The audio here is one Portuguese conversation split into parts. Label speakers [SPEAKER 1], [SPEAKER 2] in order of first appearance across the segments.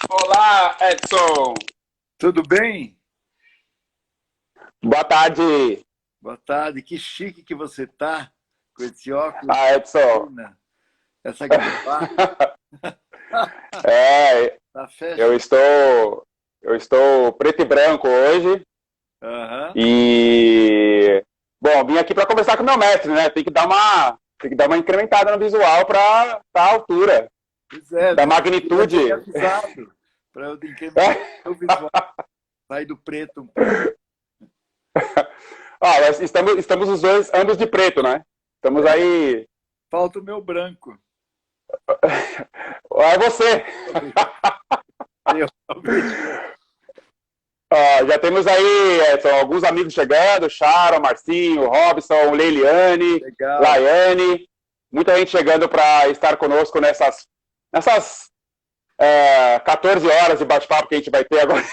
[SPEAKER 1] Olá, Edson.
[SPEAKER 2] Tudo bem?
[SPEAKER 1] Boa tarde.
[SPEAKER 2] Boa tarde. Que chique que você tá com esse óculos,
[SPEAKER 1] Edson.
[SPEAKER 2] essa gravata,
[SPEAKER 1] É,
[SPEAKER 2] tá
[SPEAKER 1] eu
[SPEAKER 2] fashion.
[SPEAKER 1] estou, eu estou preto e branco hoje
[SPEAKER 2] Aham.
[SPEAKER 1] e, bom, vim aqui para conversar com o meu mestre, né? Tem que dar uma incrementada no visual para a altura,
[SPEAKER 2] Pois é,
[SPEAKER 1] da
[SPEAKER 2] você devia ter me
[SPEAKER 1] magnitude.
[SPEAKER 2] avisado para eu incrementar o visual, sair do preto um pouco.
[SPEAKER 1] Mas estamos os dois, ambos de preto, né? Estamos
[SPEAKER 2] É,
[SPEAKER 1] aí.
[SPEAKER 2] falta o meu branco.
[SPEAKER 1] É você.
[SPEAKER 2] Eu realmente.
[SPEAKER 1] Já temos aí, Edson, alguns amigos chegando, Sharon, Marcinho, Robson, Leiliane,
[SPEAKER 2] Legal.
[SPEAKER 1] Laiane, muita gente chegando para estar conosco nessas 14 horas de bate-papo que a gente vai ter agora.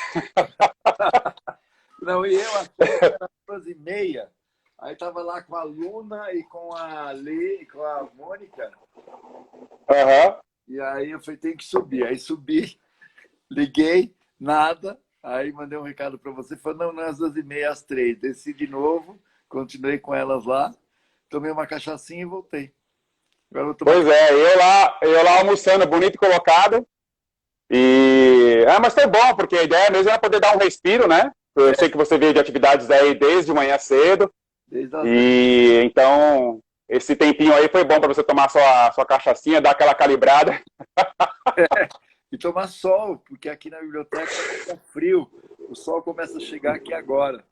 [SPEAKER 2] Não, e eu achei que era 2h30. Aí tava lá com a Luna e com a Lê e com a Mônica.
[SPEAKER 1] Uhum.
[SPEAKER 2] E aí eu falei, tem que subir. Aí subi, liguei, nada. Aí mandei um recado para você, falou, não, não é às 2h30, às 3. Desci de novo, continuei com elas lá, tomei uma cachaçinha e voltei. Agora eu vou tomar.
[SPEAKER 1] Pois é, eu lá almoçando, bonito e colocado. Mas foi bom, porque a ideia mesmo era poder dar um respiro, né? Eu sei que você veio de atividades aí desde manhã cedo.
[SPEAKER 2] Desde as 10.
[SPEAKER 1] E então, esse tempinho aí foi bom para você tomar sua cachaçinha, dar aquela calibrada.
[SPEAKER 2] E tomar sol, porque aqui na biblioteca está frio. O sol começa a chegar aqui agora.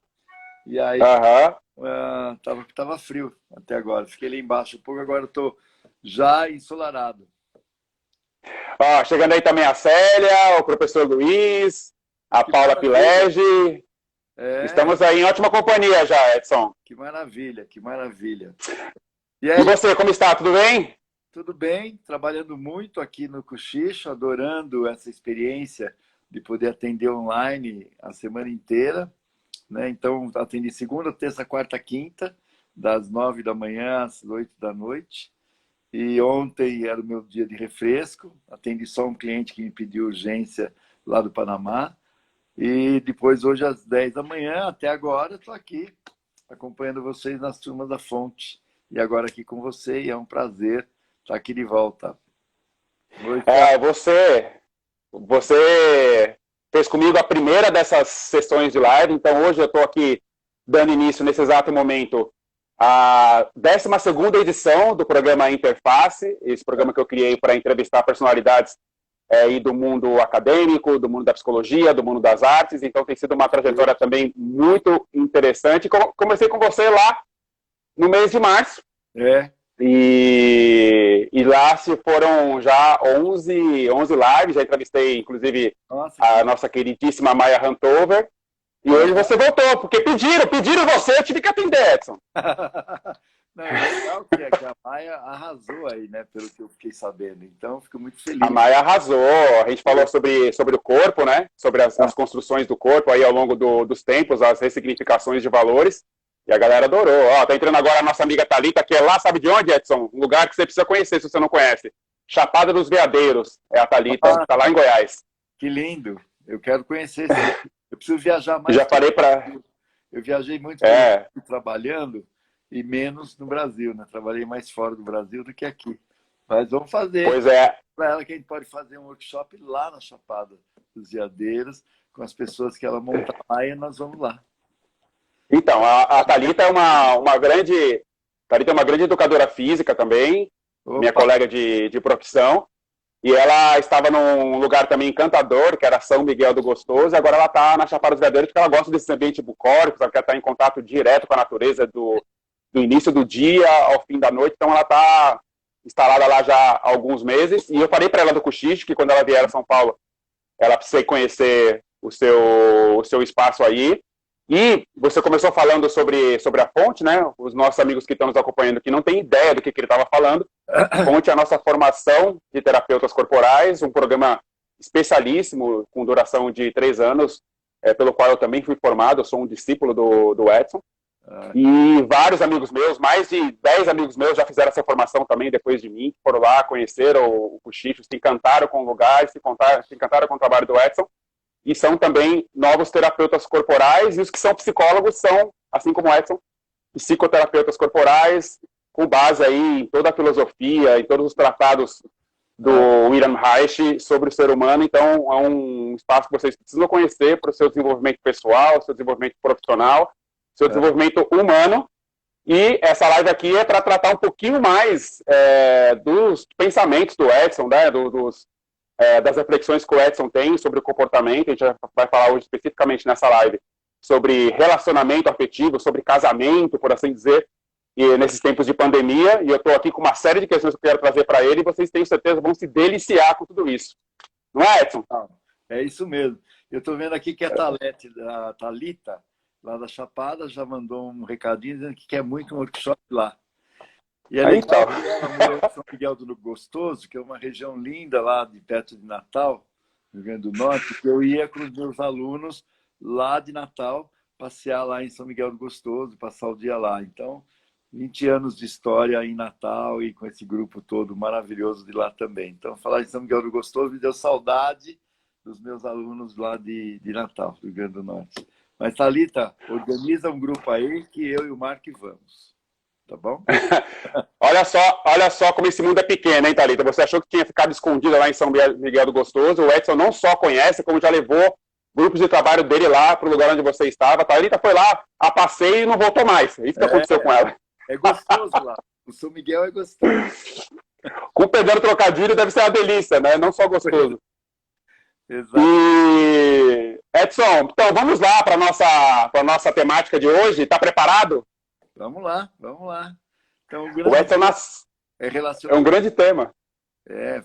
[SPEAKER 2] E aí
[SPEAKER 1] Aham.
[SPEAKER 2] tava frio até agora. Fiquei ali embaixo um pouco, agora estou já ensolarado.
[SPEAKER 1] Chegando aí também a Célia, o professor Luiz, a
[SPEAKER 2] Que
[SPEAKER 1] Paula
[SPEAKER 2] maravilha!
[SPEAKER 1] Pilege.
[SPEAKER 2] É,
[SPEAKER 1] Estamos aí em ótima companhia já, Edson.
[SPEAKER 2] que maravilha, que maravilha. E
[SPEAKER 1] E
[SPEAKER 2] aí,
[SPEAKER 1] você, como está? Tudo bem?
[SPEAKER 2] tudo bem? Trabalhando muito aqui no Cochicho, adorando essa experiência de poder atender online a semana inteira, né? Então, atendi segunda, terça, quarta, quinta, das 9 da manhã às 8 da noite. E ontem era o meu dia de refresco, atendi só um cliente que me pediu urgência lá do Panamá. E depois, hoje, às 10 da manhã, até agora, estou aqui acompanhando vocês nas turmas da Fonte. E agora aqui com você, e é um prazer estar aqui de volta. Oi, Thiago.
[SPEAKER 1] Você fez comigo a primeira dessas sessões de live, então hoje eu estou aqui dando início nesse exato momento à 12ª edição do programa Interface, esse programa que eu criei para entrevistar personalidades e do mundo acadêmico, do mundo da psicologia, do mundo das artes, então tem sido uma trajetória também muito interessante. Comecei com você lá no mês de março,
[SPEAKER 2] É.
[SPEAKER 1] e lá se foram já 11 lives, já entrevistei inclusive
[SPEAKER 2] Nossa, que
[SPEAKER 1] a
[SPEAKER 2] legal.
[SPEAKER 1] nossa queridíssima Maya Hantover, e hoje
[SPEAKER 2] Aham.
[SPEAKER 1] você voltou, porque pediram você, eu tive que atender, Edson.
[SPEAKER 2] Não, é legal que a Maia arrasou aí, né? Pelo que eu fiquei sabendo. Então, fico muito
[SPEAKER 1] A
[SPEAKER 2] feliz.
[SPEAKER 1] Maya arrasou, a gente falou sobre o corpo, né? Sobre as construções do corpo aí ao longo dos tempos, as ressignificações de valores. E a galera adorou. Tá entrando agora a nossa amiga Thalita, que é lá, sabe de onde, Edson? Um lugar que você precisa conhecer se você não conhece. Chapada dos Veadeiros, é a Thalita,
[SPEAKER 2] Ah,
[SPEAKER 1] tá lá em Goiás.
[SPEAKER 2] que lindo. Eu quero conhecer, sim. Eu preciso viajar mais
[SPEAKER 1] Já
[SPEAKER 2] para o
[SPEAKER 1] falei pra.
[SPEAKER 2] Brasil. Eu viajei muito pelo
[SPEAKER 1] É,
[SPEAKER 2] mundo trabalhando e menos no Brasil, né? Trabalhei mais fora do Brasil do que aqui. Mas vamos fazer.
[SPEAKER 1] pois é.
[SPEAKER 2] Para ela que a gente pode fazer um workshop lá na Chapada dos Veadeiros, com as pessoas que ela monta lá e nós vamos lá.
[SPEAKER 1] Então, a Thalita é uma grande. Thalita é uma grande educadora física também, minha
[SPEAKER 2] Opa,
[SPEAKER 1] colega de profissão. E ela estava num lugar também encantador, que era São Miguel do Gostoso, e agora ela está na Chapada dos Veadeiros, porque ela gosta desse ambiente bucólico, ela quer estar em contato direto com a natureza do início do dia ao fim da noite, então ela está instalada lá já há alguns meses, e eu falei para ela do Cochicho, que quando ela vier a São Paulo, ela precisa conhecer o seu espaço aí. E você começou falando sobre a Fonte, né? Os nossos amigos que estão nos acompanhando que não têm ideia do que ele estava falando. Fonte é a nossa formação de terapeutas corporais, um programa especialíssimo, com duração de 3 anos, pelo qual eu também fui formado, eu sou um discípulo do Edson. E vários amigos meus, mais de 10 amigos meus já fizeram essa formação também depois de mim, foram lá, conheceram o Cochicho, se encantaram com o lugar, se encantaram com o trabalho do Edson, e são também novos terapeutas corporais, e os que são psicólogos são, assim como o Edson, psicoterapeutas corporais, com base aí em toda a filosofia, em todos os tratados do Wilhelm Reich sobre o ser humano. Então, é um espaço que vocês precisam conhecer para o seu desenvolvimento pessoal, seu desenvolvimento profissional, seu desenvolvimento humano. E essa live aqui é para tratar um pouquinho mais dos pensamentos do Edson, né, das reflexões que o Edson tem sobre o comportamento. A gente vai falar hoje especificamente nessa live sobre relacionamento afetivo, sobre casamento, por assim dizer, e nesses tempos de pandemia. E eu estou aqui com uma série de questões que eu quero trazer para ele, e vocês, tenho certeza, vão se deliciar com tudo isso. Não é, Edson?
[SPEAKER 2] É isso mesmo. Eu estou vendo aqui que a Thalita, lá da Chapada, já mandou um recadinho dizendo que quer muito um workshop lá. E ela morou em São Miguel do Gostoso, que é uma região linda lá de perto de Natal, no Rio Grande do Norte, que eu ia com os meus alunos lá de Natal, passear lá em São Miguel do Gostoso, passar o dia lá. Então, 20 anos de história em Natal e com esse grupo todo maravilhoso de lá também. Então, falar em São Miguel do Gostoso me deu saudade dos meus alunos lá de Natal, do Rio Grande do Norte. Mas, Thalita, organiza um grupo aí que eu e o Mark vamos. Tá bom?
[SPEAKER 1] olha só como esse mundo é pequeno, hein, Thalita? Você achou que tinha ficado escondida lá em São Miguel do Gostoso. O Edson não só conhece, como já levou grupos de trabalho dele lá para o lugar onde você estava. A Thalita foi lá a passeio e não voltou mais. É isso que aconteceu com ela.
[SPEAKER 2] É gostoso lá. O São Miguel é gostoso.
[SPEAKER 1] Com o perdendo trocadilho deve ser uma delícia, né? Não só gostoso.
[SPEAKER 2] Exato.
[SPEAKER 1] E, Edson, então vamos lá para a nossa temática de hoje. Está preparado?
[SPEAKER 2] Vamos lá. Então,
[SPEAKER 1] o Edson é um grande tema.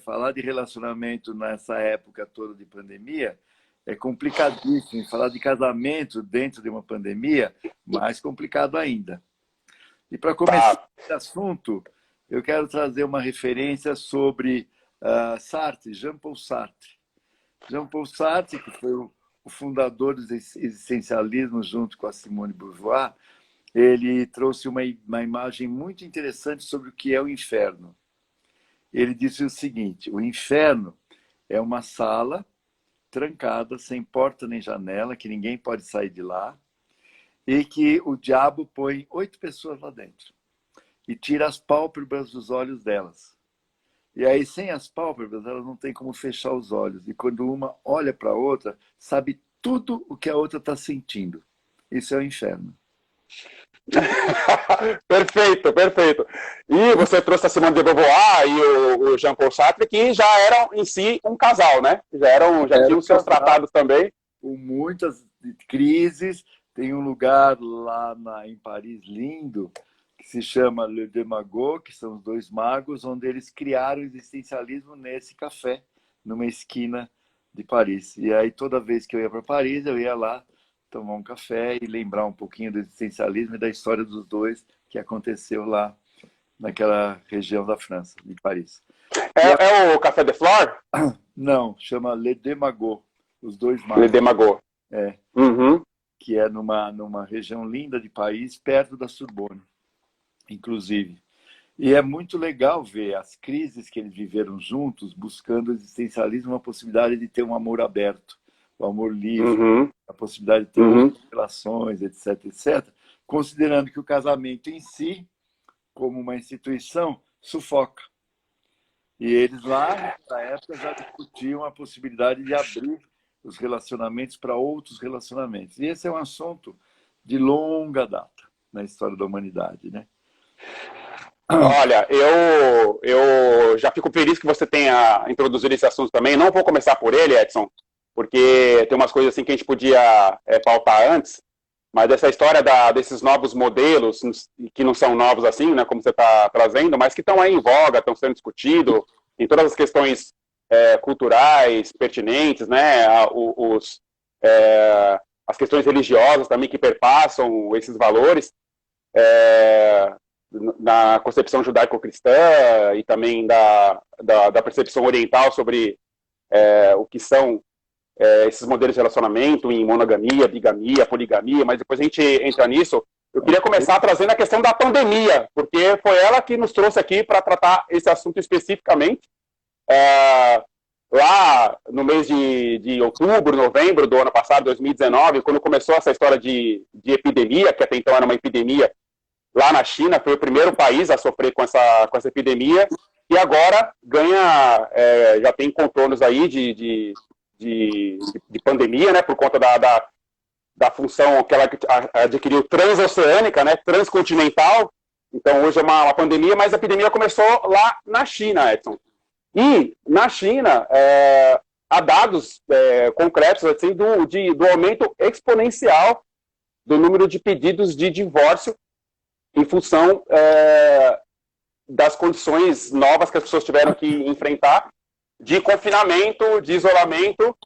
[SPEAKER 2] Falar de relacionamento nessa época toda de pandemia é complicadíssimo. Falar de casamento dentro de uma pandemia, mais complicado ainda. E para começar esse assunto, eu quero trazer uma referência sobre Sartre, Jean-Paul Sartre. Jean-Paul Sartre, que foi o fundador do existencialismo junto com a Simone de Beauvoir, ele trouxe uma imagem muito interessante sobre o que é o inferno. Ele disse o seguinte: o inferno é uma sala trancada, sem porta nem janela, que ninguém pode sair de lá, e que o diabo põe 8 pessoas lá dentro e tira as pálpebras dos olhos delas. E aí, sem as pálpebras, elas não têm como fechar os olhos. E quando uma olha para a outra, sabe tudo o que a outra está sentindo. Isso é o inferno.
[SPEAKER 1] Perfeito. E você trouxe a Simone de Beauvoir e o Jean-Paul Sartre, que já eram em si um casal, né? Já tinham seus tratados também.
[SPEAKER 2] Com muitas crises. Tem um lugar lá em Paris lindo, que se chama Le Demago, que são os dois magos, onde eles criaram o existencialismo nesse café, numa esquina de Paris. E aí, toda vez que eu ia para Paris, eu ia lá tomar um café e lembrar um pouquinho do existencialismo e da história dos dois que aconteceu lá naquela região da França, de Paris.
[SPEAKER 1] É o Café de Flore?
[SPEAKER 2] Não, chama Le Demago, os dois magos.
[SPEAKER 1] Le Demago.
[SPEAKER 2] Que é numa região linda de Paris, perto da Sorbonne, inclusive. E é muito legal ver as crises que eles viveram juntos, buscando o existencialismo, uma possibilidade de ter um amor aberto, o amor livre, a possibilidade de ter relações, etc., considerando que o casamento em si, como uma instituição, sufoca. E eles lá, na época, já discutiam a possibilidade de abrir os relacionamentos para outros relacionamentos. E esse é um assunto de longa data na história da humanidade, né?
[SPEAKER 1] Olha, eu já fico feliz que você tenha introduzido esse assunto também. Não vou começar por ele, Edson, porque tem umas coisas assim que a gente podia pautar antes, mas essa história desses novos modelos, que não são novos assim, né, como você está trazendo, mas que estão aí em voga, estão sendo discutidos, em todas as questões culturais pertinentes, né, as questões religiosas também que perpassam esses valores, na concepção judaico-cristã e também da percepção oriental sobre o que são esses modelos de relacionamento em monogamia, bigamia, poligamia, mas depois a gente entra nisso. Eu queria começar trazendo a questão da pandemia, porque foi ela que nos trouxe aqui para tratar esse assunto especificamente. Lá no mês de outubro, novembro do ano passado, 2019, quando começou essa história de epidemia, que até então era uma epidemia lá na China, foi o primeiro país a sofrer com essa epidemia, e agora ganha, já tem contornos aí de pandemia, né, por conta da função que ela adquiriu transoceânica, né, transcontinental. Então, hoje é uma pandemia, mas a epidemia começou lá na China, Edson. E, na China, há dados concretos assim, do aumento exponencial do número de pedidos de divórcio em função das condições novas que as pessoas tiveram que enfrentar, de confinamento, de isolamento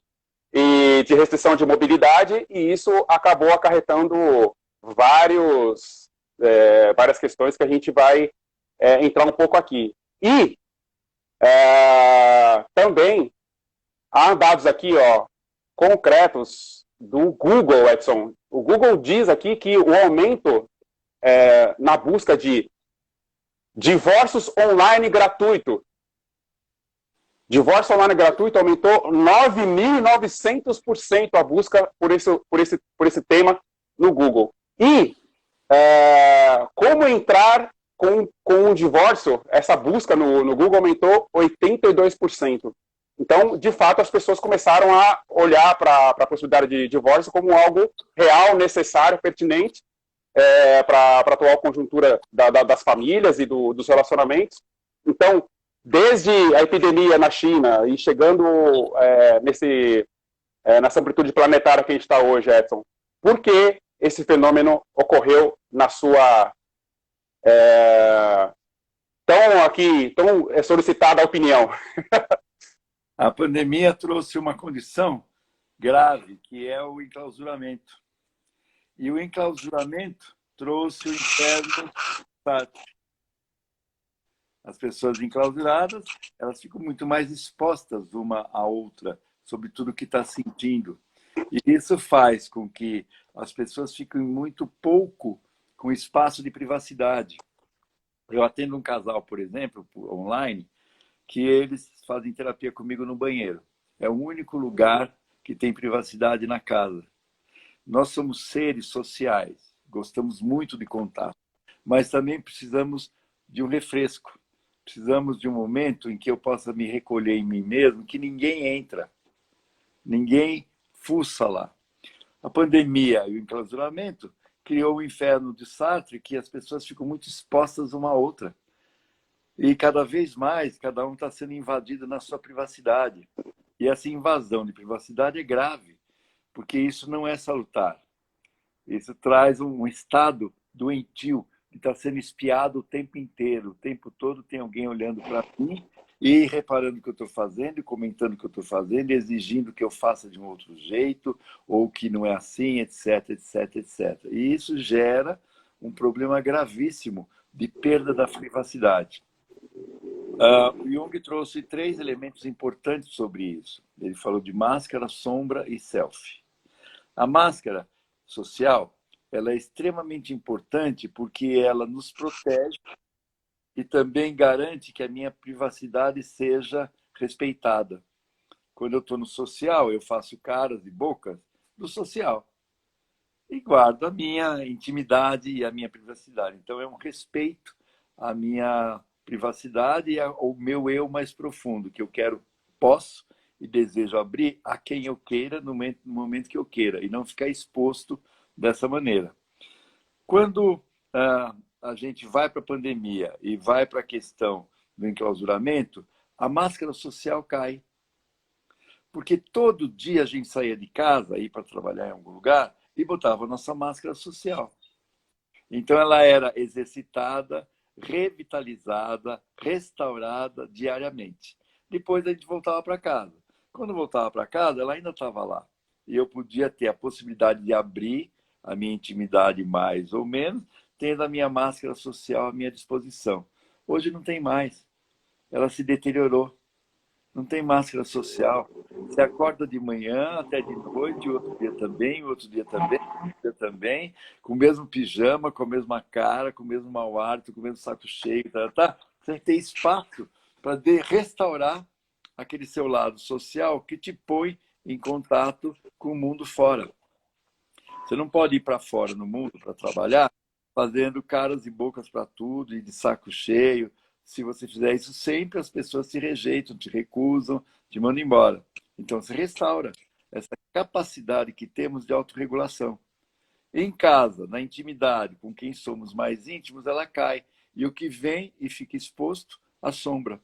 [SPEAKER 1] e de restrição de mobilidade, e isso acabou acarretando várias questões que a gente vai entrar um pouco aqui. E também há dados aqui, concretos do Google, Edson. O Google diz aqui que o aumento na busca de divórcios online gratuito. Divórcio online gratuito aumentou 9.900% a busca por esse tema no Google. E como entrar com um divórcio, essa busca no Google aumentou 82%. Então, de fato, as pessoas começaram a olhar para a possibilidade de divórcio como algo real, necessário, pertinente para a atual conjuntura das famílias e dos relacionamentos. Então, desde a epidemia na China e chegando nessa amplitude planetária que a gente está hoje, Edson, por que esse fenômeno ocorreu na sua tão solicitada opinião?
[SPEAKER 2] A pandemia trouxe uma condição grave, que é o enclausuramento. E o enclausuramento trouxe o inferno. As pessoas enclausuradas, elas ficam muito mais expostas uma à outra, sobre tudo o que está sentindo. E isso faz com que as pessoas fiquem muito pouco com espaço de privacidade. Eu atendo um casal, por exemplo, online, que eles fazem terapia comigo no banheiro. É o único lugar que tem privacidade na casa. Nós somos seres sociais, gostamos muito de contato, mas também precisamos de um refresco. Precisamos de um momento em que eu possa me recolher em mim mesmo, que ninguém entra, ninguém fuça lá. A pandemia e o enclausuramento criou o inferno de Sartre, que as pessoas ficam muito expostas uma à outra. E cada vez mais, cada um está sendo invadido na sua privacidade. E essa invasão de privacidade é grave, porque isso não é salutar. Isso traz um estado doentio, que está sendo espiado o tempo inteiro. O tempo todo tem alguém olhando para mim e reparando o que eu estou fazendo, e comentando o que eu estou fazendo, e exigindo que eu faça de um outro jeito, ou que não é assim, etc, etc, etc. E isso gera um problema gravíssimo de perda da privacidade. O Jung trouxe 3 elementos importantes sobre isso. Ele falou de máscara, sombra e self. A máscara social, ela é extremamente importante porque ela nos protege e também garante que a minha privacidade seja respeitada. Quando eu estou no social, eu faço caras e bocas do social e guardo a minha intimidade e a minha privacidade. Então, é um respeito à minha privacidade e ao meu eu mais profundo, que eu posso e desejo abrir a quem eu queira no momento que eu queira, e não ficar exposto dessa maneira. Quando a gente vai para a pandemia e vai para a questão do enclausuramento, a máscara social cai. Porque todo dia a gente saía de casa, ia para trabalhar em algum lugar, e botava a nossa máscara social. Então ela era exercitada, revitalizada, restaurada diariamente. Depois a gente voltava para casa. Quando voltava para casa, ela ainda estava lá. E eu podia ter a possibilidade de abrir a minha intimidade mais ou menos, tendo a minha máscara social à minha disposição. Hoje não tem mais. Ela se deteriorou. Não tem máscara social. Você acorda de manhã até de noite, outro dia também, outro dia também, outro dia também, com o mesmo pijama, com a mesma cara, com o mesmo mau hálito, com o mesmo saco cheio, tá? Você tem espaço para restaurar aquele seu lado social que te põe em contato com o mundo fora. Você não pode ir para fora no mundo para trabalhar fazendo caras e bocas para tudo e de saco cheio. Se você fizer isso sempre, as pessoas te rejeitam, te recusam, te mandam embora. Então, se restaura essa capacidade que temos de autorregulação. Em casa, na intimidade, com quem somos mais íntimos, ela cai. E o que vem e fica exposto, a sombra.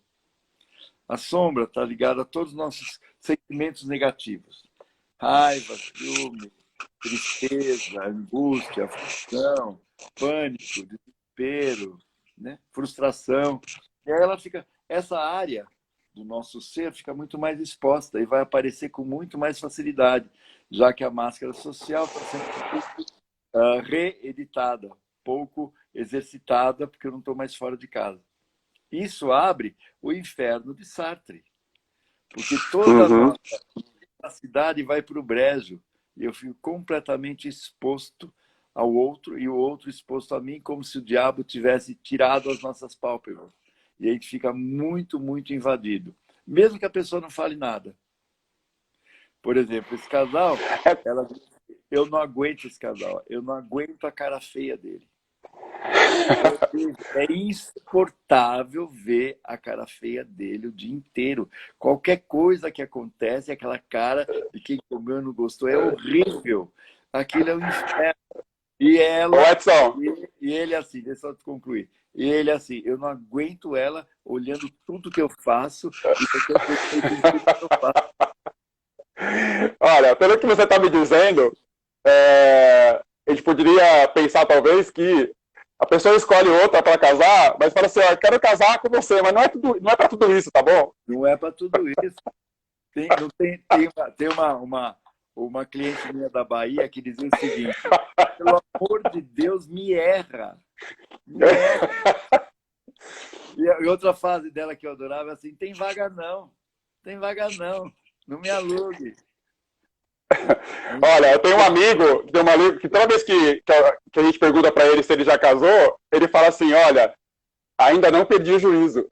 [SPEAKER 2] A sombra está ligada a todos os nossos sentimentos negativos. Raiva, ciúme, tristeza, angústia, aflição, pânico, desespero, né? Frustração. E aí ela fica, essa área do nosso ser fica muito mais exposta e vai aparecer com muito mais facilidade, já que a máscara social está sendo reeditada, pouco exercitada, porque eu não estou mais fora de casa. Isso abre o inferno de Sartre, porque toda a nossa capacidade vai para o brejo e eu fico completamente exposto ao outro e o outro exposto a mim, como se o diabo tivesse tirado as nossas pálpebras. E a gente fica muito, muito invadido, mesmo que a pessoa não fale nada. Por exemplo, esse casal, ela disse, eu não aguento esse casal, eu não aguento a cara feia dele. É insuportável ver a cara feia dele o dia inteiro. Qualquer coisa que acontece, aquela cara de quem comeu e não gostou, é horrível. Aquilo é um inferno. E ela, e ele assim, deixa eu só concluir. E ele assim, eu não aguento ela olhando tudo que eu faço e que eu faço.
[SPEAKER 1] Olha, pelo que você está me dizendo, a gente poderia pensar talvez que a pessoa escolhe outra para casar, mas fala assim, ó, eu quero casar com você, mas não é para tudo isso, tá bom?
[SPEAKER 2] Não é para tudo isso. Tem uma cliente minha da Bahia que dizia o seguinte, pelo amor de Deus, me erra. Me erra. E outra frase dela que eu adorava é assim, tem vaga não. Tem vaga não. Não me alugue.
[SPEAKER 1] Olha, eu tenho um amigo que toda vez que a gente pergunta para ele se ele já casou, ele fala assim, olha, ainda não perdi o juízo.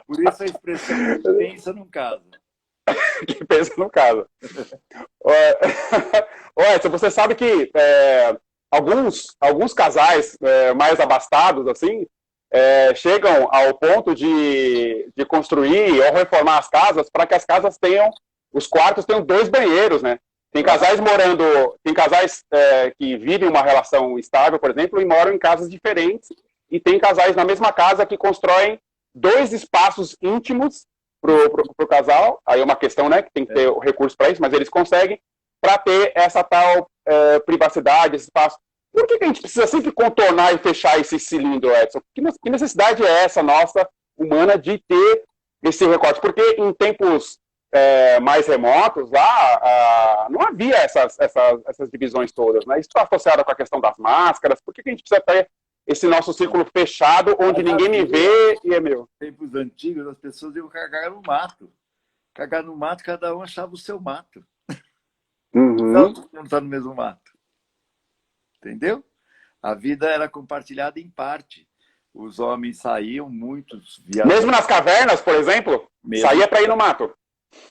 [SPEAKER 2] Por isso a expressão que pensa num caso.
[SPEAKER 1] Que pensa no caso. Olha, você sabe que alguns casais mais abastados, assim, chegam ao ponto de construir ou reformar as casas para que as casas tenham, os quartos tenham 2 banheiros, né? Tem casais que vivem uma relação estável, por exemplo, e moram em casas diferentes, e tem casais na mesma casa que constroem 2 espaços íntimos pro casal. Aí é uma questão, né, que tem que ter o recurso para isso, mas eles conseguem, para ter essa tal privacidade, esse espaço. Por que a gente precisa sempre contornar e fechar esse cilindro, Edson? Que necessidade é essa nossa, humana, de ter esse recorte? Porque em tempos mais remotos, lá, não havia essas divisões todas, né? Isso está associado com a questão das máscaras. Por que a gente precisa ter esse nosso círculo fechado, onde ninguém me vê e é meu?
[SPEAKER 2] Em tempos antigos, as pessoas iam cagar no mato. Cagar no mato, cada um achava o seu mato. Então, todo mundo está no mesmo mato. Entendeu? A vida era compartilhada em parte. Os homens saíam, muitos viajavam.
[SPEAKER 1] Mesmo nas cavernas, por exemplo? Saía para ir no mato.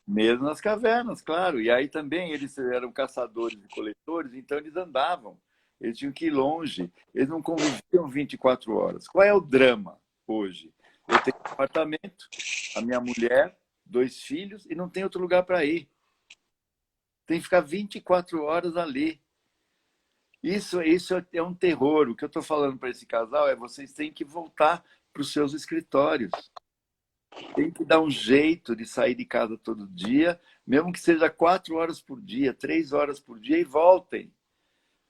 [SPEAKER 2] Mesmo nas cavernas, claro. E aí também eles eram caçadores e coletores, então eles andavam. Eles tinham que ir longe. Eles não conviviam 24 horas. Qual é o drama hoje? Eu tenho um apartamento, a minha mulher, 2 filhos, e não tem outro lugar para ir. Tem que ficar 24 horas ali. Isso é um terror. O que eu estou falando para esse casal é vocês têm que voltar para os seus escritórios. Tem que dar um jeito de sair de casa todo dia, mesmo que seja 4 horas por dia, 3 horas por dia, e voltem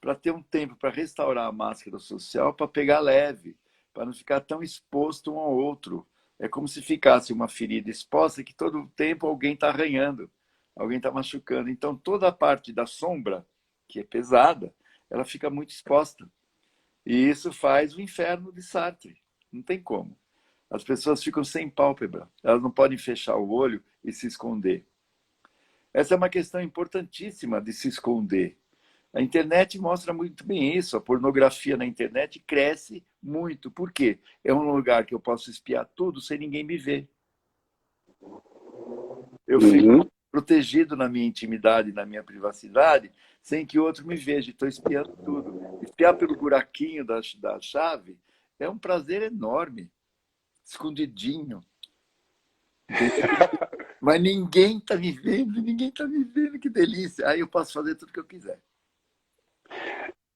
[SPEAKER 2] para ter um tempo para restaurar a máscara social, para pegar leve, para não ficar tão exposto um ao outro. É como se ficasse uma ferida exposta que todo o tempo alguém está arranhando, alguém está machucando. Então, toda a parte da sombra, que é pesada, ela fica muito exposta. E isso faz o inferno de Sartre. Não tem como. As pessoas ficam sem pálpebra. Elas não podem fechar o olho e se esconder. Essa é uma questão importantíssima de se esconder. A internet mostra muito bem isso. A pornografia na internet cresce muito. Por quê? É um lugar que eu posso espiar tudo sem ninguém me ver. Eu fico protegido na minha intimidade, na minha privacidade, sem que o outro me veja. Estou espiando tudo. Espiar pelo buraquinho da chave é um prazer enorme. Escondidinho. Mas ninguém está me vendo, que delícia. Aí eu posso fazer tudo que eu quiser.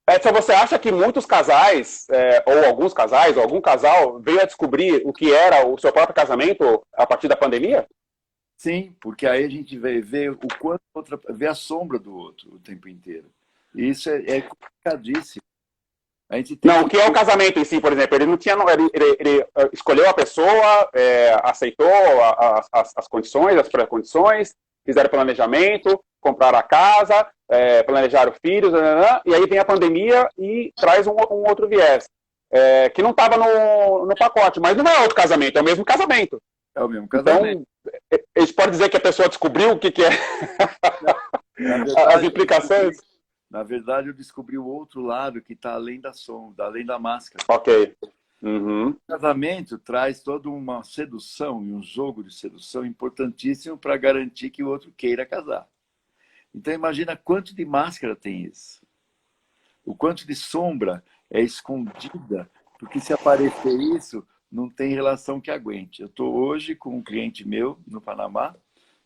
[SPEAKER 1] Edson, você acha que muitos casais, ou alguns casais, ou algum casal, veio a descobrir o que era o seu próprio casamento a partir da pandemia?
[SPEAKER 2] Sim, porque aí a gente vai ver o quanto vê a sombra do outro o tempo inteiro. E isso é complicadíssimo. A gente tem
[SPEAKER 1] não, o que é o casamento em si, por exemplo? Ele não tinha, ele escolheu a pessoa, aceitou as condições, as pré-condições, fizeram planejamento, compraram a casa, planejaram filhos, e aí vem a pandemia e traz um outro viés, que não estava no pacote, mas não é outro casamento, é o mesmo casamento.
[SPEAKER 2] É o mesmo casamento.
[SPEAKER 1] Então, a gente pode dizer que a pessoa descobriu o que é as implicações?
[SPEAKER 2] Na verdade, eu descobri o outro lado que está além da sombra, além da máscara.
[SPEAKER 1] Ok. Uhum.
[SPEAKER 2] O casamento traz toda uma sedução e um jogo de sedução importantíssimo para garantir que o outro queira casar. Então, imagina quanto de máscara tem isso. O quanto de sombra é escondida, porque se aparecer isso, não tem relação que aguente. Eu estou hoje com um cliente meu no Panamá,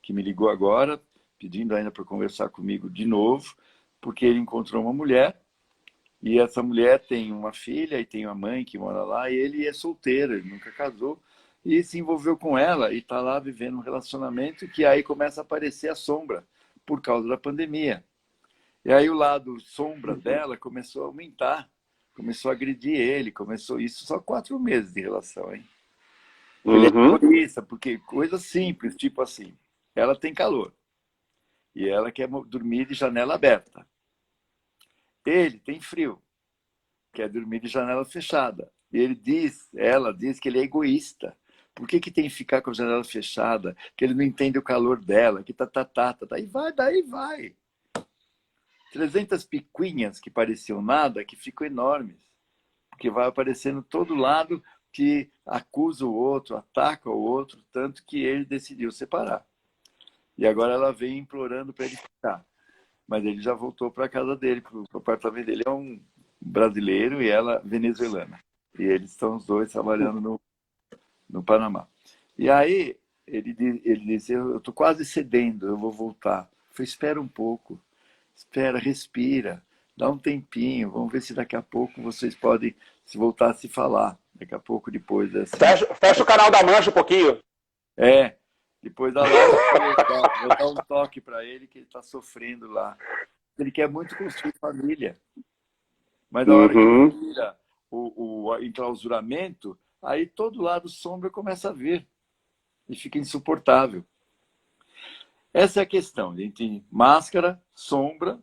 [SPEAKER 2] que me ligou agora, pedindo ainda para conversar comigo de novo, porque ele encontrou uma mulher, e essa mulher tem uma filha e tem uma mãe que mora lá, e ele é solteiro, ele nunca casou, e se envolveu com ela, e está lá vivendo um relacionamento que aí começa a aparecer a sombra, por causa da pandemia. E aí o lado sombra dela começou a aumentar, começou a agredir ele, começou isso só 4 meses de relação, hein? Ele é egoísta, porque coisa simples, tipo assim, ela tem calor, e ela quer dormir de janela aberta. Ele tem frio, quer dormir de janela fechada. E ela diz que ele é egoísta. Por que tem que ficar com a janela fechada? Que ele não entende o calor dela, que e daí vai. 300 picuinhas que pareciam nada, que ficam enormes. Porque vai aparecendo todo lado que acusa o outro, ataca o outro, tanto que ele decidiu separar. E agora ela vem implorando para ele ficar. Mas ele já voltou para a casa dele, para o apartamento dele. É um brasileiro e ela venezuelana. E eles estão os dois trabalhando no Panamá. E aí ele disse, eu estou quase cedendo, eu vou voltar. Eu falei, espera um pouco, espera, respira, dá um tempinho, vamos ver se daqui a pouco vocês podem se voltar a se falar. Daqui a pouco, depois dessa...
[SPEAKER 1] Fecha o canal da Mancha um pouquinho.
[SPEAKER 2] Depois da live, vou dar um toque para ele, que ele está sofrendo lá. Ele quer muito construir família. Mas na hora que ele tira o enclausuramento, aí todo lado sombra começa a vir. E fica insuportável. Essa é a questão. A gente tem máscara, sombra,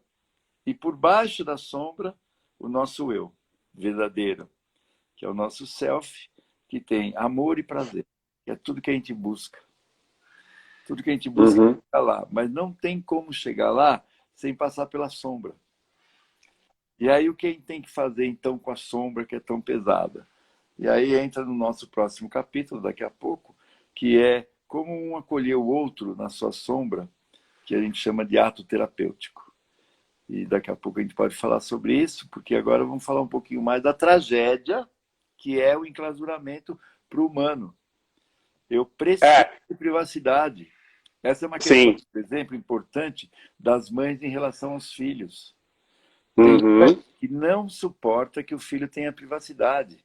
[SPEAKER 2] e por baixo da sombra, o nosso eu verdadeiro, que é o nosso self, que tem amor e prazer, que é tudo que a gente busca. Tudo que a gente busca é chegar lá, mas não tem como chegar lá sem passar pela sombra. E aí o que a gente tem que fazer então com a sombra que é tão pesada? E aí entra no nosso próximo capítulo, daqui a pouco, que é como um acolher o outro na sua sombra, que a gente chama de ato terapêutico. E daqui a pouco a gente pode falar sobre isso, porque agora vamos falar um pouquinho mais da tragédia, que é o enclausuramento para o humano. Eu preciso de privacidade. Essa é uma questão, por exemplo, importante das mães em relação aos filhos. Tem mãe que não suporta que o filho tenha privacidade.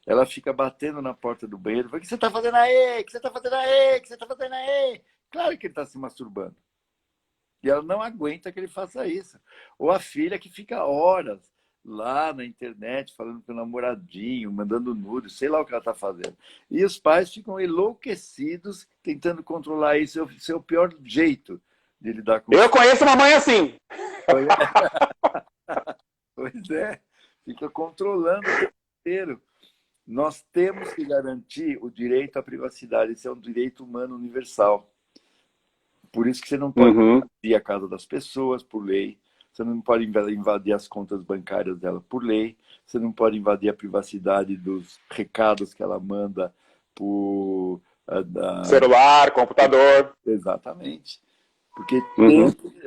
[SPEAKER 2] Ela fica batendo na porta do banheiro. Fala, o que você está fazendo aí? O que você está fazendo aí? O que você está fazendo aí? Claro que ele está se masturbando. E ela não aguenta que ele faça isso. Ou a filha que fica horas lá na internet falando com o namoradinho, mandando nudes, sei lá o que ela está fazendo. E os pais ficam enlouquecidos tentando controlar isso. Esse é o pior jeito de lidar com isso.
[SPEAKER 1] Eu conheço uma mãe assim.
[SPEAKER 2] Pois é. Fica controlando o tempo inteiro. Nós temos que garantir o direito à privacidade. Esse é um direito humano universal. Por isso que você não pode invadir a casa das pessoas por lei. Você não pode invadir as contas bancárias dela por lei. Você não pode invadir a privacidade dos recados que ela manda por...
[SPEAKER 1] Celular, computador.
[SPEAKER 2] Exatamente. Porque,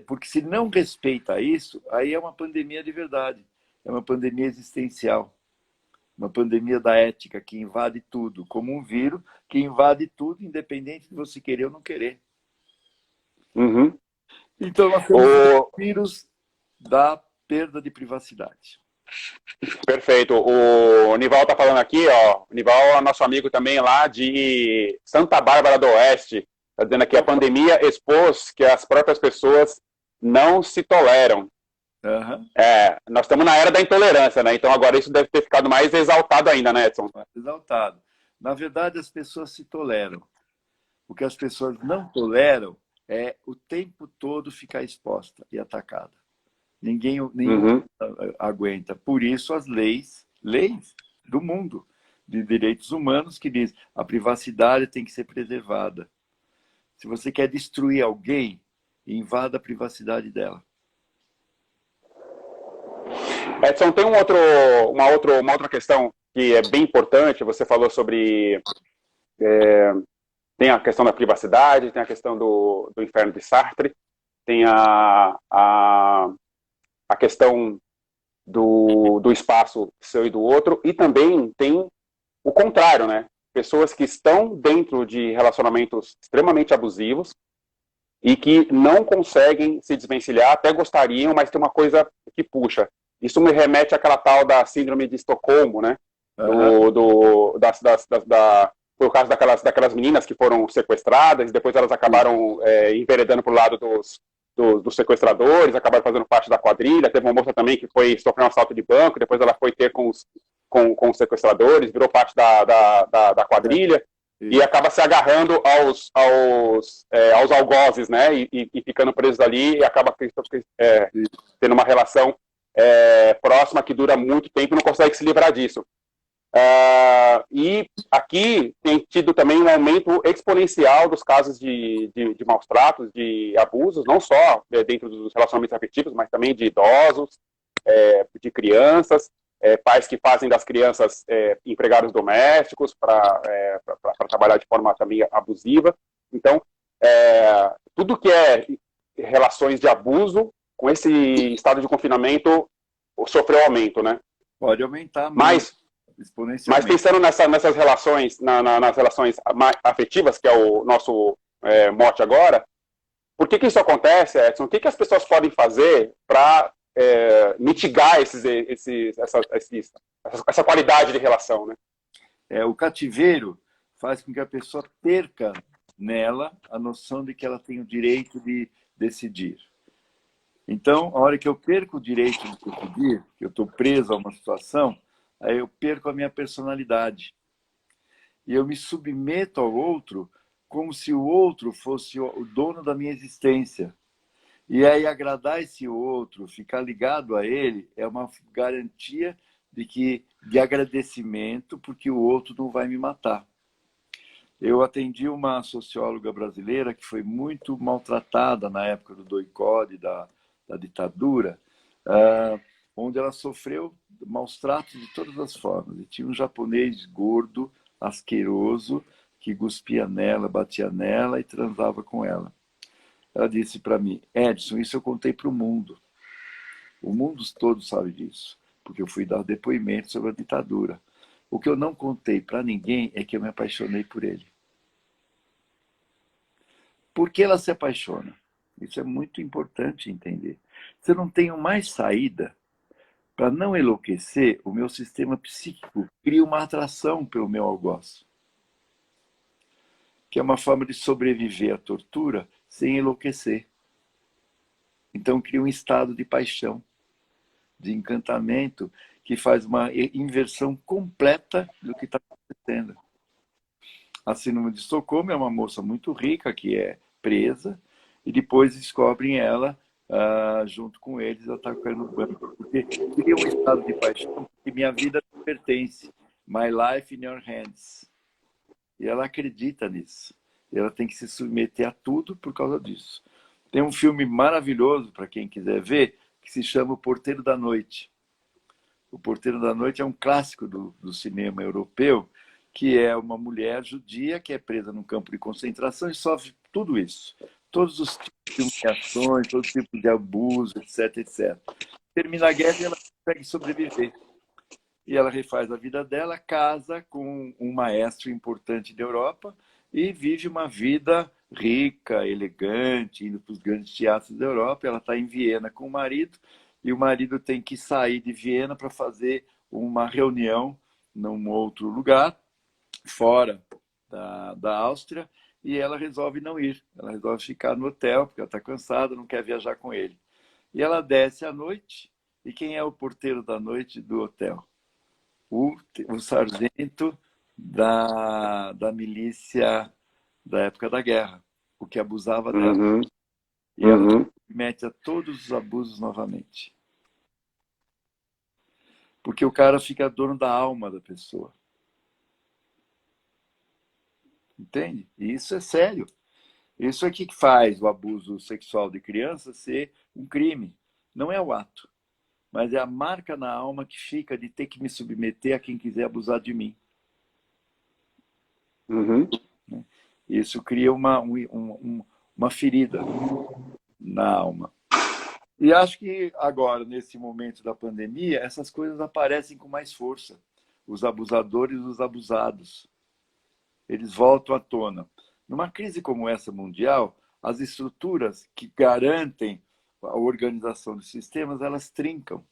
[SPEAKER 2] porque se não respeita isso, aí é uma pandemia de verdade. É uma pandemia existencial. Uma pandemia da ética que invade tudo, como um vírus que invade tudo, independente de você querer ou não querer. Então, nós temos o vírus da perda de privacidade.
[SPEAKER 1] Perfeito. O Nival está falando aqui, ó. O Nival é nosso amigo também lá de Santa Bárbara do Oeste. Está dizendo aqui, a pandemia expôs que as próprias pessoas não se toleram. Nós estamos na era da intolerância, né? Então agora isso deve ter ficado mais exaltado ainda, né, Edson?
[SPEAKER 2] Exaltado. Na verdade, as pessoas se toleram. O que as pessoas não toleram é o tempo todo ficar exposta e atacada. Ninguém aguenta. Por isso as leis do mundo de direitos humanos que dizem a privacidade tem que ser preservada. Se você quer destruir alguém, invada a privacidade dela.
[SPEAKER 1] Edson, tem uma outra questão que é bem importante. Você falou sobre... tem a questão da privacidade, tem a questão do inferno de Sartre, tem a questão do espaço seu e do outro, e também tem o contrário, né? Pessoas que estão dentro de relacionamentos extremamente abusivos e que não conseguem se desvencilhar, até gostariam, mas tem uma coisa que puxa. Isso me remete àquela tal da síndrome de Estocolmo, né? Foi o caso daquelas meninas que foram sequestradas, e depois elas acabaram enveredando para o lado dos sequestradores, acabaram fazendo parte da quadrilha. Teve uma moça também que sofreu um assalto de banco, depois ela foi ter com os sequestradores, virou parte da quadrilha, e acaba se agarrando aos algozes, né? E ficando presos ali, e acaba tendo uma relação próxima que dura muito tempo e não consegue se livrar disso. E aqui tem tido também um aumento exponencial dos casos de maus tratos, de abusos, não só dentro dos relacionamentos afetivos, mas também de idosos, de crianças, pais que fazem das crianças empregados domésticos para trabalhar de forma também abusiva. Então, tudo que é relações de abuso, com esse estado de confinamento, sofreu aumento, né?
[SPEAKER 2] Pode aumentar
[SPEAKER 1] mais. Mas pensando nessas relações, nas relações afetivas, que é o nosso mote agora, por que isso acontece, Edson? O que as pessoas podem fazer para mitigar essa qualidade de relação, né?
[SPEAKER 2] O cativeiro faz com que a pessoa perca nela a noção de que ela tem o direito de decidir. Então, a hora que eu perco o direito de decidir, que eu estou preso a uma situação, aí eu perco a minha personalidade. E eu me submeto ao outro como se o outro fosse o dono da minha existência. E aí agradar esse outro, ficar ligado a ele, é uma garantia de agradecimento, porque o outro não vai me matar. Eu atendi uma socióloga brasileira que foi muito maltratada na época do doicode, da ditadura, onde ela sofreu maus tratos de todas as formas. E tinha um japonês gordo, asqueroso, que cuspia nela, batia nela e transava com ela. Ela disse para mim, Edson, isso eu contei para o mundo. O mundo todo sabe disso, porque eu fui dar depoimento sobre a ditadura. O que eu não contei para ninguém é que eu me apaixonei por ele. Por que ela se apaixona? Isso é muito importante entender. Se eu não tenho mais saída, para não enlouquecer, o meu sistema psíquico cria uma atração pelo meu algoz, que é uma forma de sobreviver à tortura sem enlouquecer. Então cria um estado de paixão, de encantamento, que faz uma inversão completa do que está acontecendo. A síndrome de Estocolmo é uma moça muito rica que é presa e depois descobrem ela junto com eles atacando o banco. Porque cria um estado de paixão que minha vida não pertence. My Life in Your Hands. E ela acredita nisso. E ela tem que se submeter a tudo por causa disso. Tem um filme maravilhoso, para quem quiser ver, que se chama O Porteiro da Noite. O Porteiro da Noite é um clássico do cinema europeu, que é uma mulher judia que é presa num campo de concentração e sofre tudo isso. Todos os tipos de humilhações, todo tipo de abuso, etc, etc. Termina a guerra e ela consegue sobreviver. E ela refaz a vida dela, casa com um maestro importante da Europa e vive uma vida rica, elegante, indo para os grandes teatros da Europa. Ela está em Viena com o marido e o marido tem que sair de Viena para fazer uma reunião num outro lugar, fora da Áustria, e ela resolve não ir. Ela resolve ficar no hotel, porque ela está cansada, não quer viajar com ele. E ela desce à noite, e quem é o porteiro da noite do hotel? O sargento da milícia da época da guerra, o que abusava dela.
[SPEAKER 1] Uhum.
[SPEAKER 2] E ela
[SPEAKER 1] Uhum.
[SPEAKER 2] mete a todos os abusos novamente. Porque o cara fica dono da alma da pessoa. Entende? E isso é sério. Isso é que faz o abuso sexual de criança ser um crime. Não é o ato, mas é a marca na alma que fica de ter que me submeter a quem quiser abusar de mim.
[SPEAKER 1] Uhum.
[SPEAKER 2] Isso cria uma ferida na alma. E acho que agora, nesse momento da pandemia, essas coisas aparecem com mais força. Os abusadores e os abusados. Eles voltam à tona. Numa crise como essa mundial, as estruturas que garantem a organização dos sistemas, elas trincam.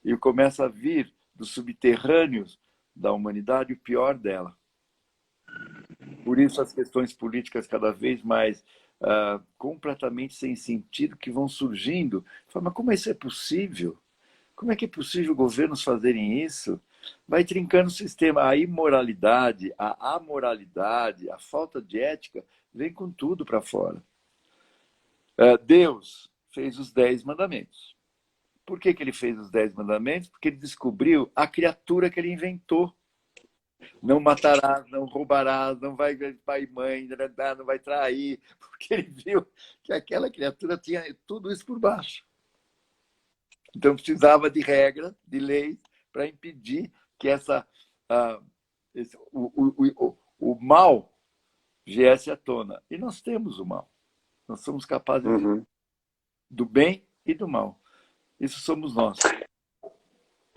[SPEAKER 2] E começa a vir dos subterrâneos da humanidade o pior dela. Por isso as questões políticas cada vez mais completamente sem sentido que vão surgindo. Fala, mas como isso é possível? Como é que é possível governos fazerem isso? Vai trincando o sistema. A imoralidade, a amoralidade, a falta de ética vem com tudo para fora. Deus fez os 10 mandamentos. Por que ele fez os 10 mandamentos? Porque ele descobriu a criatura que ele inventou. Não matarás, não roubarás, não vai pai e mãe, não vai trair, porque ele viu que aquela criatura tinha tudo isso por baixo. Então precisava de regra, de lei, para impedir que o mal viesse à tona. E nós temos o mal. Nós somos capazes do bem e do mal. Isso somos nós.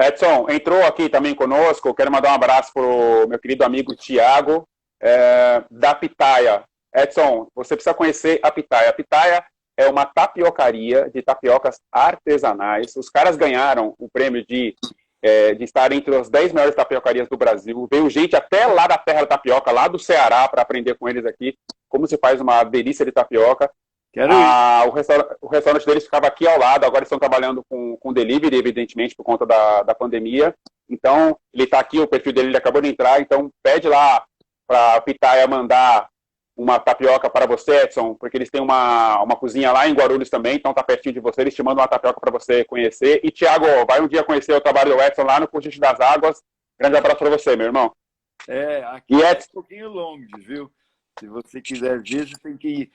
[SPEAKER 1] Edson, entrou aqui também conosco, quero mandar um abraço para o meu querido amigo Tiago, da Pitaia. Edson, você precisa conhecer a Pitaia. A Pitaia é uma tapiocaria de tapiocas artesanais. Os caras ganharam o prêmio de estar entre as 10 melhores tapiocarias do Brasil. Veio gente até lá da terra da tapioca, lá do Ceará, para aprender com eles aqui como se faz uma delícia de tapioca. O restaurante deles ficava aqui ao lado, agora estão trabalhando com delivery, evidentemente, por conta da pandemia. Então, ele está aqui, o perfil dele ele acabou de entrar, então pede lá para a Pitaia mandar uma tapioca para você, Edson, porque eles têm uma cozinha lá em Guarulhos também, então está pertinho de você, eles te mandam uma tapioca para você conhecer. E, Thiago, vai um dia conhecer o trabalho do Edson lá no Cochicho das Águas. Grande abraço para você, meu irmão.
[SPEAKER 2] Aqui é um pouquinho longe, viu? Se você quiser ver, você tem que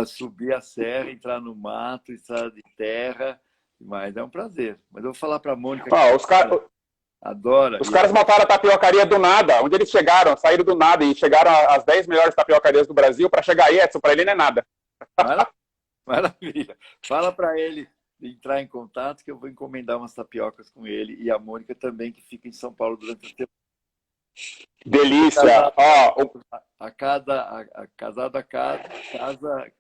[SPEAKER 2] subir a serra, entrar no mato, estrada de terra, mas é um prazer. Mas eu vou falar para a Mônica que adora.
[SPEAKER 1] Os caras montaram a tapiocaria do nada. Onde eles chegaram? Saíram do nada e chegaram às 10 melhores tapiocarias do Brasil. Para chegar aí, Edson, para ele não é nada.
[SPEAKER 2] Maravilha. Fala para ele entrar em contato que eu vou encomendar umas tapiocas com ele e a Mônica também, que fica em São Paulo durante a temporada.
[SPEAKER 1] Delícia!
[SPEAKER 2] Casada casa,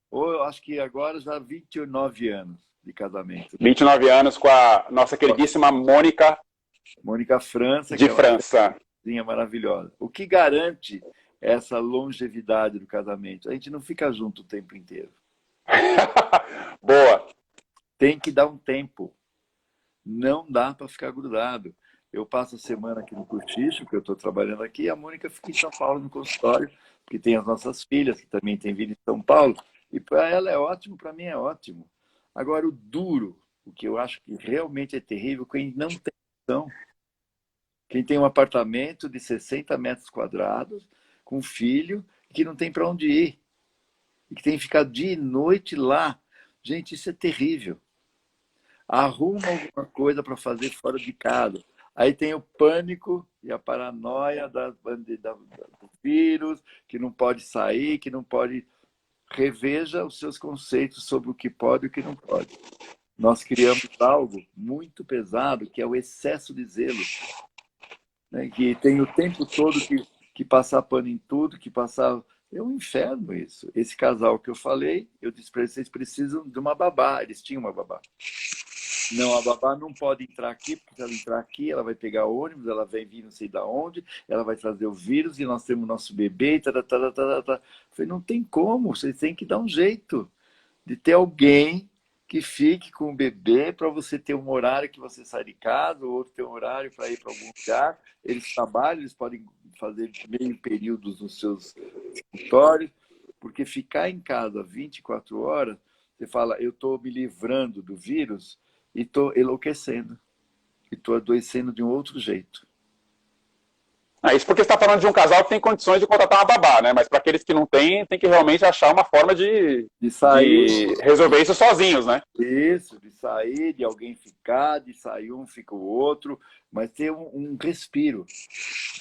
[SPEAKER 2] ou eu acho que agora já 29 anos de casamento.
[SPEAKER 1] 29 anos com a nossa queridíssima Mônica
[SPEAKER 2] França,
[SPEAKER 1] de França.
[SPEAKER 2] Uma maravilhosa. O que garante essa longevidade do casamento? A gente não fica junto o tempo inteiro.
[SPEAKER 1] Boa!
[SPEAKER 2] Tem que dar um tempo. Não dá para ficar grudado. Eu passo a semana aqui no Cochicho, porque eu estou trabalhando aqui, e a Mônica fica em São Paulo no consultório, porque tem as nossas filhas, que também têm vida em São Paulo, e para ela é ótimo, para mim é ótimo. Agora, o duro, o que eu acho que realmente é terrível, quem não tem noção, Quem tem um apartamento de 60 metros quadrados, com filho, que não tem para onde ir. E que tem que ficar dia e noite lá. Gente, isso é terrível. Arruma alguma coisa para fazer fora de casa. Aí tem o pânico e a paranoia do vírus, que não pode sair, que não pode... Reveja os seus conceitos sobre o que pode e o que não pode. Nós criamos algo muito pesado, que é o excesso de zelo, né? Que tem o tempo todo que passar pano em tudo, que passar... É um inferno isso. Esse casal que eu falei, eu disse para eles, vocês precisam de uma babá. Eles tinham uma babá. Não, a babá não pode entrar aqui, porque se ela entrar aqui, ela vai pegar ônibus, ela vai vir não sei de onde, ela vai trazer o vírus, e nós temos nosso bebê, tá. Eu falei, não tem como, vocês têm que dar um jeito de ter alguém que fique com o bebê para você ter um horário que você sai de casa, o outro tem um horário para ir para algum lugar. Eles trabalham, eles podem fazer meio períodos nos seus escritórios, porque ficar em casa 24 horas, você fala, eu estou me livrando do vírus, e estou enlouquecendo. E estou adoecendo de um outro jeito.
[SPEAKER 1] Isso porque você está falando de um casal que tem condições de contratar uma babá, né? Mas para aqueles que não têm, tem que realmente achar uma forma de resolver isso sozinhos, né?
[SPEAKER 2] Isso, de sair, de alguém ficar, de sair um, fica o outro, mas ter um respiro.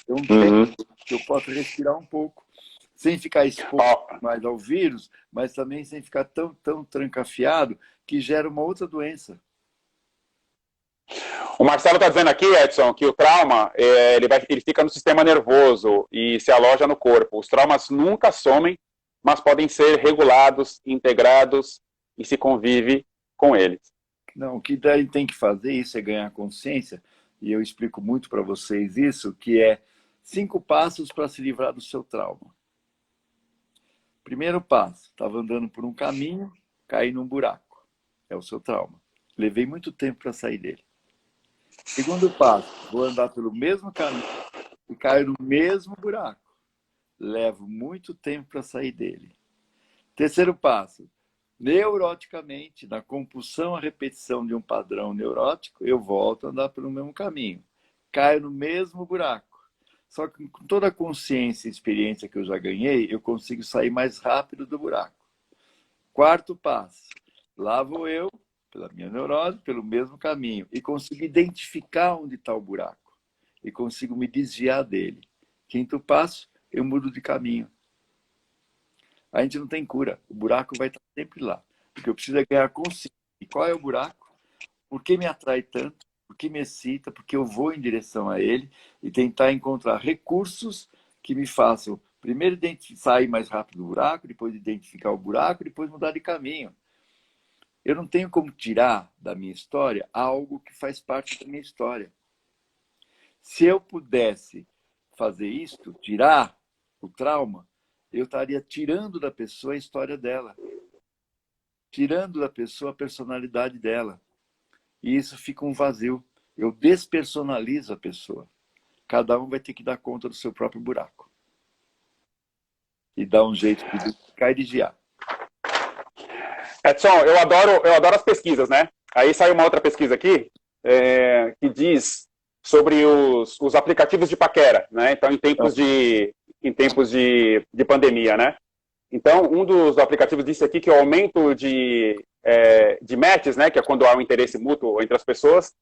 [SPEAKER 2] Ter um tempo que eu possa respirar um pouco. Sem ficar exposto mais ao vírus, mas também sem ficar tão trancafiado que gera uma outra doença.
[SPEAKER 1] O Marcelo está dizendo aqui, Edson, que o trauma ele fica no sistema nervoso e se aloja no corpo. Os traumas nunca somem, mas podem ser regulados, integrados e se convive com eles.
[SPEAKER 2] Não, o que daí tem que fazer isso é ganhar consciência, e eu explico muito para vocês isso, que é 5 passos para se livrar do seu trauma. Primeiro passo, estava andando por um caminho, caí num buraco. É o seu trauma. Levei muito tempo para sair dele. Segundo passo, vou andar pelo mesmo caminho e caio no mesmo buraco. Levo muito tempo para sair dele. Terceiro passo, neuroticamente, na compulsão à repetição de um padrão neurótico, eu volto a andar pelo mesmo caminho. Caio no mesmo buraco. Só que com toda a consciência e experiência que eu já ganhei, eu consigo sair mais rápido do buraco. Quarto passo, lá vou eu, pela minha neurose, pelo mesmo caminho, e consigo identificar onde está o buraco, e consigo me desviar dele. Quinto passo, eu mudo de caminho. A gente não tem cura, o buraco vai estar sempre lá. O que eu preciso é ganhar consciência. E qual é o buraco? Por que me atrai tanto? Por que me excita? Porque eu vou em direção a ele e tentar encontrar recursos que me façam, primeiro, sair mais rápido do buraco, depois identificar o buraco, depois mudar de caminho. Eu não tenho como tirar da minha história algo que faz parte da minha história. Se eu pudesse fazer isto, tirar o trauma, eu estaria tirando da pessoa a história dela. Tirando da pessoa a personalidade dela. E isso fica um vazio. Eu despersonalizo a pessoa. Cada um vai ter que dar conta do seu próprio buraco. E dar um jeito de ficar e desviar.
[SPEAKER 1] Edson, eu adoro as pesquisas, né? Aí saiu uma outra pesquisa aqui que diz sobre os aplicativos de paquera, né? Então, em tempos de pandemia, né? Então, um dos aplicativos disse aqui que o aumento de matches, né? Que é quando há um interesse mútuo entre as pessoas,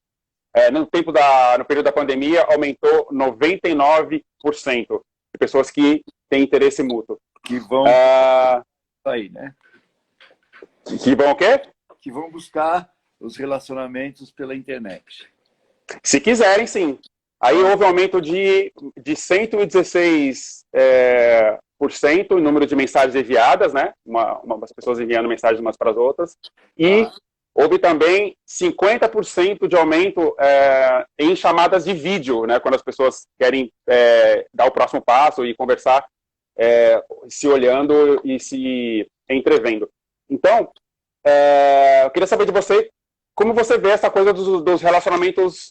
[SPEAKER 1] no período da pandemia, aumentou 99% de pessoas que têm interesse mútuo.
[SPEAKER 2] Que vão sair, né?
[SPEAKER 1] Que vão o quê?
[SPEAKER 2] Que vão buscar os relacionamentos pela internet.
[SPEAKER 1] Se quiserem, sim. Aí houve um aumento de 116% o número de mensagens enviadas, né? Umas pessoas enviando mensagens umas para as outras. E houve também 50% de aumento em chamadas de vídeo, né? Quando as pessoas querem dar o próximo passo e conversar se olhando e se entrevendo. Então, eu queria saber de você como você vê essa coisa dos relacionamentos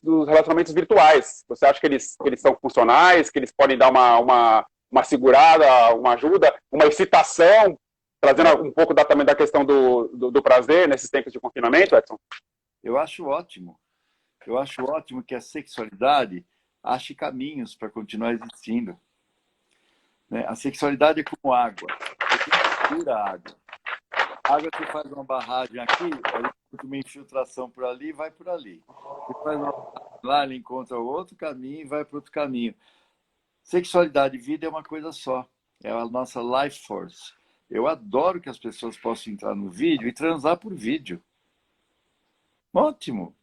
[SPEAKER 1] virtuais. Você acha que eles são funcionais, que eles podem dar uma segurada, uma ajuda, uma excitação, trazendo um pouco também da questão do prazer nesses tempos de confinamento, Edson?
[SPEAKER 2] Eu acho ótimo. Eu acho ótimo que a sexualidade ache caminhos para continuar existindo. Né? A sexualidade é como água. Você segura a água. A água, você faz uma barragem aqui, ela encontra uma infiltração por ali e vai por ali. Você faz uma barragem lá, ela encontra outro caminho e vai para outro caminho. Sexualidade e vida é uma coisa só. É a nossa life force. Eu adoro que as pessoas possam entrar no vídeo e transar por vídeo. Ótimo!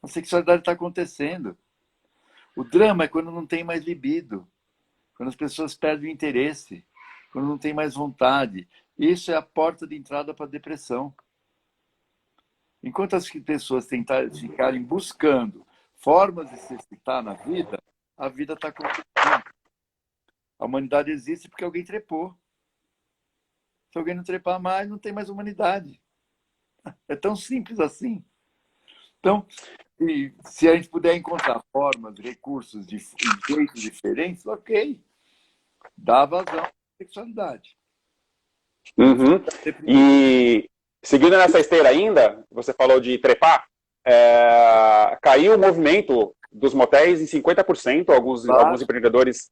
[SPEAKER 2] A sexualidade está acontecendo. O drama é quando não tem mais libido, quando as pessoas perdem o interesse, quando não tem mais vontade. Isso é a porta de entrada para a depressão. Enquanto as pessoas ficarem buscando formas de se excitar na vida, a vida está acontecendo. A humanidade existe porque alguém trepou. Se alguém não trepar mais, não tem mais humanidade. É tão simples assim. Então, se a gente puder encontrar formas, recursos, jeitos diferentes, ok. Dá vazão à sexualidade.
[SPEAKER 1] Uhum. E seguindo nessa esteira ainda, você falou de trepar, caiu o movimento dos motéis em 50%, alguns empreendedores...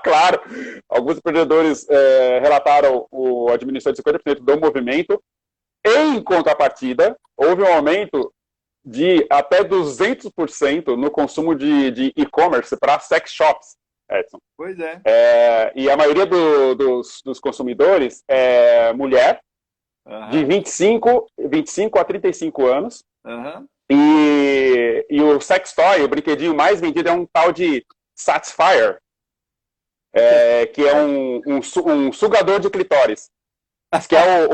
[SPEAKER 1] claro, alguns empreendedores relataram a diminuição de 50% do movimento. Em contrapartida, houve um aumento de até 200% no consumo de e-commerce para sex shops, Edson.
[SPEAKER 2] Pois é.
[SPEAKER 1] E a maioria dos consumidores é mulher, de 25 a 35 anos. E o sex toy, o brinquedinho mais vendido é um tal de Satisfyer, que é um sugador de clitóris. Que é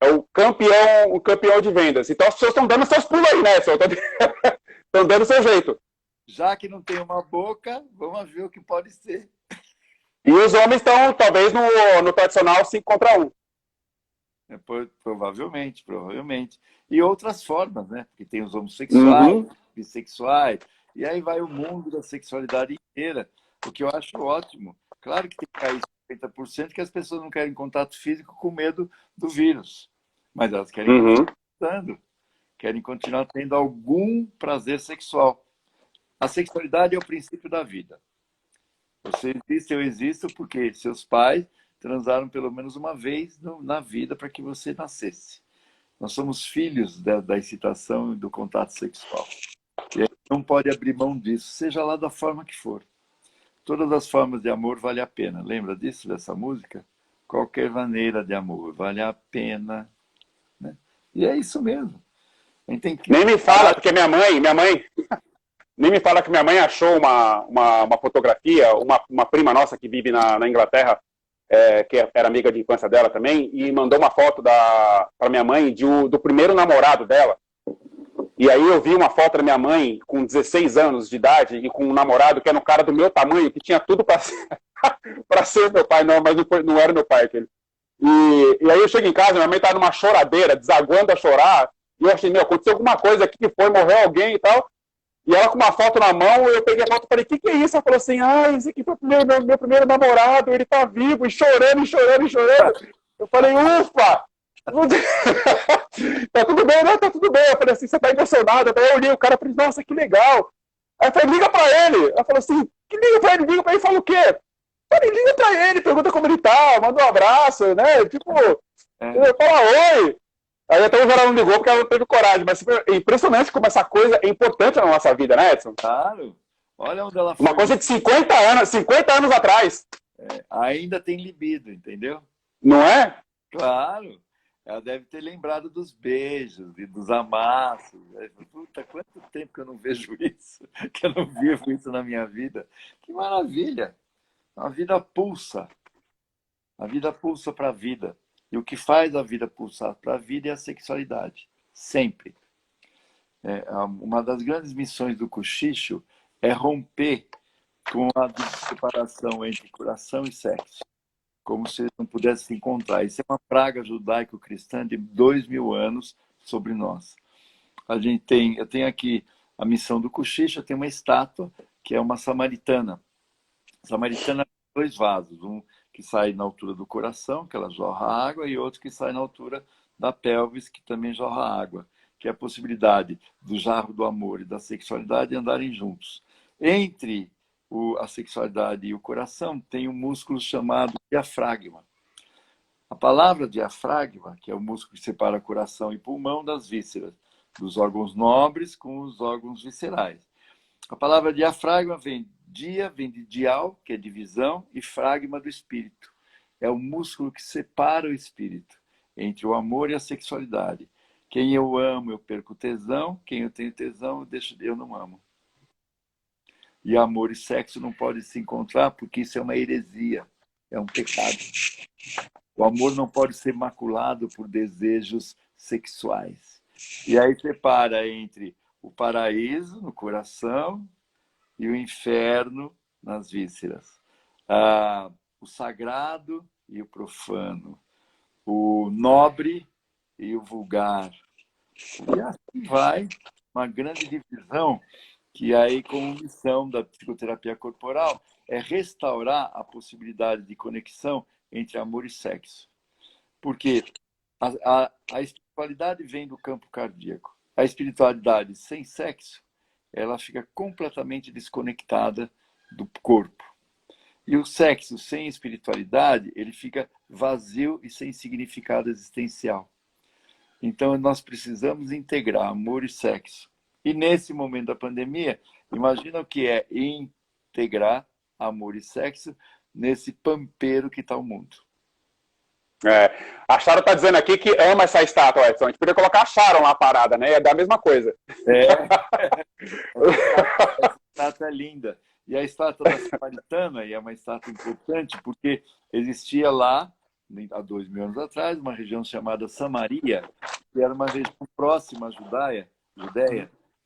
[SPEAKER 1] o campeão de vendas. Então as pessoas estão dando seus pulos aí, né? Estão dando seu jeito.
[SPEAKER 2] Já que não tem uma boca, vamos ver o que pode ser.
[SPEAKER 1] E os homens estão, talvez, no tradicional 5 contra 1.
[SPEAKER 2] Provavelmente. E outras formas, né? Porque tem os homossexuais, bissexuais, e aí vai o mundo da sexualidade inteira. O que eu acho ótimo. Claro que tem que cair 50%, que as pessoas não querem contato físico com medo do vírus. Mas elas querem continuar gostando, querem continuar tendo algum prazer sexual. A sexualidade é o princípio da vida. Você existe, eu existo, porque seus pais transaram pelo menos uma vez na vida para que você nascesse. Nós somos filhos da excitação e do contato sexual. E a gente não pode abrir mão disso, seja lá da forma que for. Todas as formas de amor vale a pena. Lembra disso, dessa música? Qualquer maneira de amor vale a pena. Né? E é isso mesmo. A gente tem que...
[SPEAKER 1] Nem me fala, porque minha mãe nem me fala que minha mãe achou uma fotografia, uma prima nossa que vive na Inglaterra, que era amiga de infância dela também, e mandou uma foto para minha mãe do primeiro namorado dela. E aí eu vi uma foto da minha mãe com 16 anos de idade e com um namorado que era um cara do meu tamanho, que tinha tudo para ser meu pai, não, mas não era meu pai aquele. E aí eu chego em casa, minha mãe tá numa choradeira, desaguando a chorar, e eu achei, aconteceu alguma coisa aqui que foi, morreu alguém e tal. E ela com uma foto na mão, eu peguei a foto e falei, o que é isso? Ela falou assim, esse aqui foi meu primeiro namorado, ele tá vivo, e chorando. Eu falei, ufa! Tá tudo bem, né? Tá tudo bem. Eu falei assim, você tá emocionado? Aí eu olhei o cara e falei, nossa, que legal. Aí eu falei, liga pra ele. Ela falou assim, que liga pra ele? Liga pra ele e fala o quê? Eu falei, liga pra ele, pergunta como ele tá, manda um abraço, né? Tipo, fala oi. Aí até o Vera não ligou porque ela não teve coragem, mas é impressionante como essa coisa é importante na nossa vida, né, Edson?
[SPEAKER 2] Claro. Olha onde ela foi.
[SPEAKER 1] Uma coisa de 50 anos atrás.
[SPEAKER 2] Ainda tem libido, entendeu?
[SPEAKER 1] Não é?
[SPEAKER 2] Claro. Ela deve ter lembrado dos beijos e dos amassos. Puta, quanto tempo que eu não vejo isso, que eu não vivo isso na minha vida. Que maravilha! A vida pulsa. A vida pulsa para a vida. E o que faz a vida pulsar para a vida é a sexualidade. Sempre. Uma das grandes missões do cochicho é romper com a separação entre coração e sexo. Como se eles não pudessem se encontrar. Isso é uma praga judaico-cristã de 2000 anos sobre nós. Eu tenho aqui a missão do cochicho, tem uma estátua que é uma samaritana. A samaritana tem 2 vasos, um que sai na altura do coração, que ela jorra água, e outro que sai na altura da pelvis, que também jorra água, que é a possibilidade do jarro do amor e da sexualidade andarem juntos. Entre a sexualidade e o coração tem um músculo chamado diafragma. A palavra diafragma, que é o músculo que separa coração e pulmão das vísceras, dos órgãos nobres com os órgãos viscerais. A palavra diafragma vem de dial, que é divisão, e fragma do espírito. É o músculo que separa o espírito entre o amor e a sexualidade. Quem eu amo, eu perco tesão. Quem eu tenho tesão, eu não amo. E amor e sexo não podem se encontrar porque isso é uma heresia, é um pecado. O amor não pode ser maculado por desejos sexuais. E aí separa entre o paraíso no coração e o inferno nas vísceras. O sagrado e o profano. O nobre e o vulgar. E assim vai, uma grande divisão que aí, como missão da psicoterapia corporal, é restaurar a possibilidade de conexão entre amor e sexo. Porque a espiritualidade vem do campo cardíaco. A espiritualidade sem sexo, ela fica completamente desconectada do corpo. E o sexo sem espiritualidade, ele fica vazio e sem significado existencial. Então, nós precisamos integrar amor e sexo. E nesse momento da pandemia, imagina o que é integrar amor e sexo nesse pampeiro que está o mundo.
[SPEAKER 1] A Sharon está dizendo aqui que ama essa estátua, Edson. A gente podia colocar a Sharon lá parada, né? Ia dar a mesma coisa.
[SPEAKER 2] Essa estátua é linda. E a estátua da Samaritana é uma estátua importante porque existia lá, há 2000 anos atrás, uma região chamada Samaria, que era uma região próxima à Judéia,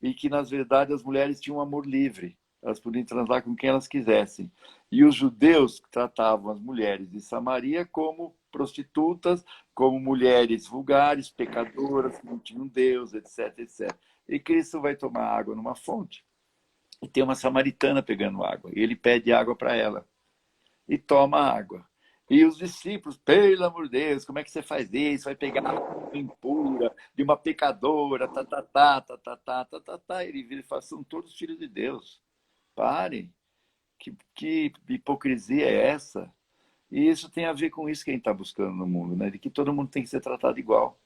[SPEAKER 2] e que, na verdade, as mulheres tinham um amor livre. Elas podiam transar com quem elas quisessem. E os judeus tratavam as mulheres de Samaria como prostitutas, como mulheres vulgares, pecadoras, que não tinham Deus, etc, etc. E Cristo vai tomar água numa fonte. E tem uma samaritana pegando água. E ele pede água para ela. E toma água. E os discípulos, pelo amor de Deus, como é que você faz isso? Vai pegar água impura de uma pecadora, Ele vira e fala, são todos filhos de Deus. Parem. Que hipocrisia é essa? E isso tem a ver com isso que a gente está buscando no mundo, né? De que todo mundo tem que ser tratado igual.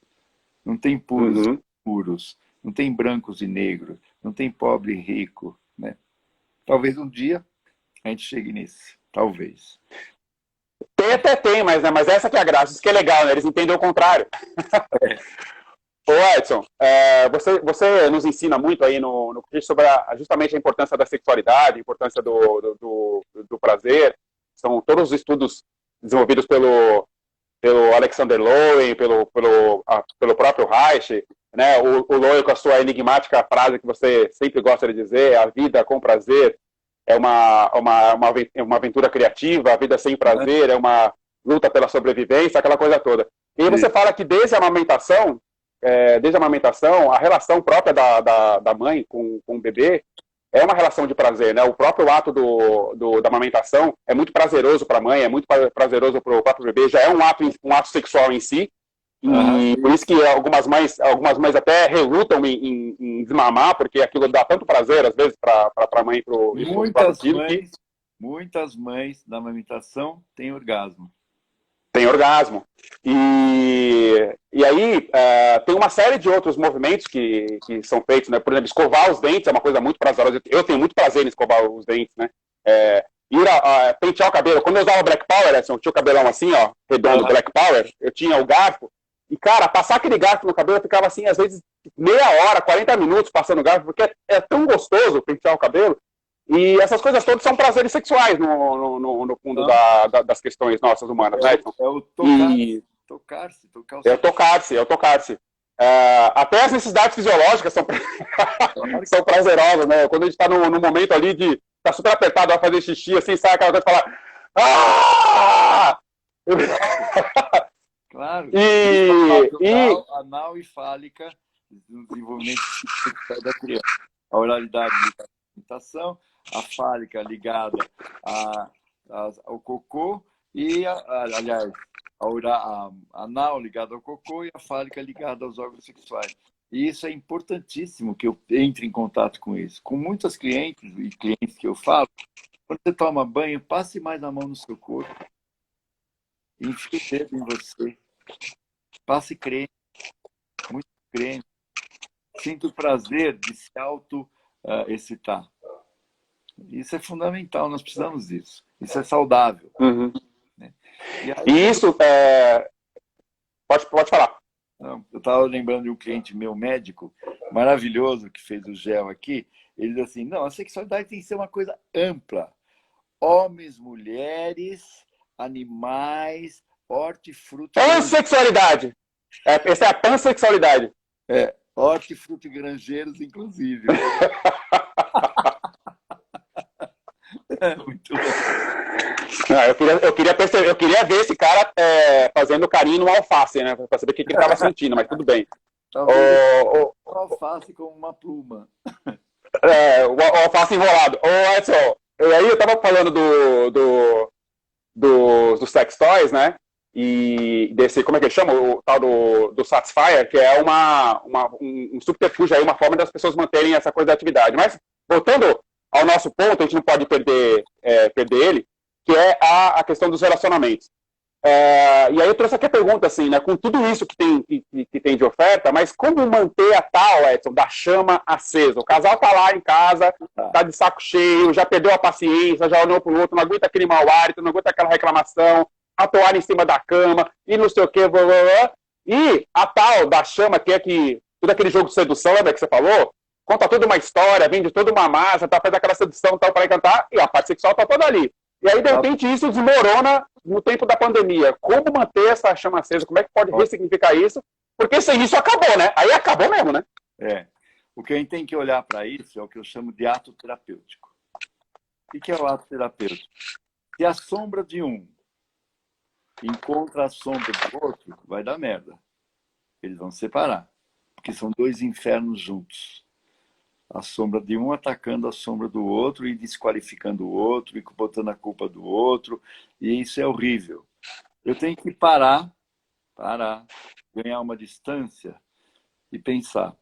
[SPEAKER 2] Não tem puros e puros. Não tem brancos e negros. Não tem pobre e rico, né? Talvez um dia a gente chegue nisso. Talvez.
[SPEAKER 1] Tem até tem, mas essa que é a graça. Isso que é legal, né? Eles entendem o contrário. Ô Edson, você nos ensina muito aí no sobre justamente a importância da sexualidade, a importância do prazer. São todos os estudos desenvolvidos pelo Alexander Lowen, pelo próprio Reich, né? O Lowen com a sua enigmática frase que você sempre gosta de dizer, a vida com prazer é uma aventura criativa, a vida sem prazer é uma luta pela sobrevivência, aquela coisa toda. E aí você fala que desde a amamentação, a relação própria da mãe com o bebê é uma relação de prazer, né? O próprio ato da amamentação é muito prazeroso para a mãe, é muito prazeroso para o próprio bebê, já é um ato sexual em si, e por isso que algumas mães até relutam em desmamar, porque aquilo dá tanto prazer, às vezes, para a mãe e para o próprio filho.
[SPEAKER 2] Muitas mães na amamentação têm orgasmo.
[SPEAKER 1] Tem orgasmo. E aí tem uma série de outros movimentos que são feitos, né? Por exemplo, escovar os dentes é uma coisa muito prazerosa. Eu tenho muito prazer em escovar os dentes, né? Pentear o cabelo. Quando eu usava Black Power, eu tinha o cabelão assim, ó, redondo, Black Power, eu tinha o garfo. E, cara, passar aquele garfo no cabelo, eu ficava assim, às vezes, meia hora, 40 minutos passando o garfo, porque é tão gostoso pentear o cabelo. E essas coisas todas são prazeres sexuais no fundo das questões nossas humanas, né?
[SPEAKER 2] É o tocar-se.
[SPEAKER 1] É o tocar-se. Até as necessidades fisiológicas são prazerosas, né? Quando a gente está no momento ali de tá super apertado, vai fazer xixi, assim, sai aquela coisa e fala...
[SPEAKER 2] Claro. Anal e fálica no desenvolvimento da criança. A oralidade ligada à alimentação, a fálica ligada ao cocô e, aliás, a anal ligada ao cocô e a fálica ligada aos órgãos sexuais. E isso é importantíssimo que eu entre em contato com isso. Com muitas clientes e clientes que eu falo, quando você toma banho, passe mais a mão no seu corpo, enfie o dedo em você, passe creme, muito creme, sinta o prazer de se auto-excitar. Isso é fundamental, nós precisamos disso. Isso é saudável.
[SPEAKER 1] Uhum.
[SPEAKER 2] Né? E aí,
[SPEAKER 1] E isso, pode falar.
[SPEAKER 2] eu estava lembrando de um cliente meu, médico, maravilhoso, que fez o gel aqui. Ele diz assim, não, a sexualidade tem que ser uma coisa ampla. Homens, mulheres, animais, hortifruti...
[SPEAKER 1] Pansexualidade. Essa é a pansexualidade.
[SPEAKER 2] Hortifruti granjeiros, inclusive. Muito bom.
[SPEAKER 1] Eu queria ver esse cara fazendo carinho no alface, né? Para saber o que ele estava sentindo, mas tudo bem.
[SPEAKER 2] Talvez alface com uma pluma.
[SPEAKER 1] O alface enrolado. Edson, aí eu estava falando dos sex toys, né? E desse, como é que ele chama? O tal do Satisfyer, que é um subterfúgio aí, uma forma das pessoas manterem essa coisa da atividade. Mas, voltando ao nosso ponto, a gente não pode perder ele, que é a questão dos relacionamentos. E aí eu trouxe aqui a pergunta, assim, né, com tudo isso que tem de oferta, mas como manter a tal, Edson, da chama acesa? O casal tá lá em casa, tá de saco cheio, já perdeu a paciência, já olhou pro outro, não aguenta aquele mau hálito, não aguenta aquela reclamação, a toalha em cima da cama, e não sei o quê, blá, blá, blá. E a tal da chama, que é tudo aquele jogo de sedução, lembra que você falou? Conta toda uma história, vende toda uma massa, tá, faz aquela sedução, tal, para encantar, e a parte sexual tá toda ali. E aí, de repente, isso desmorona no tempo da pandemia. Como manter essa chama acesa? Como é que pode ressignificar isso? Porque sem isso acabou, né? Aí acabou mesmo, né?
[SPEAKER 2] O que a gente tem que olhar para isso é o que eu chamo de ato terapêutico. O que é o ato terapêutico? Se a sombra de um encontra a sombra do outro, vai dar merda. Eles vão se separar. Porque são dois infernos juntos. A sombra de um atacando a sombra do outro e desqualificando o outro e botando a culpa do outro. E isso é horrível. Eu tenho que parar, ganhar uma distância e pensar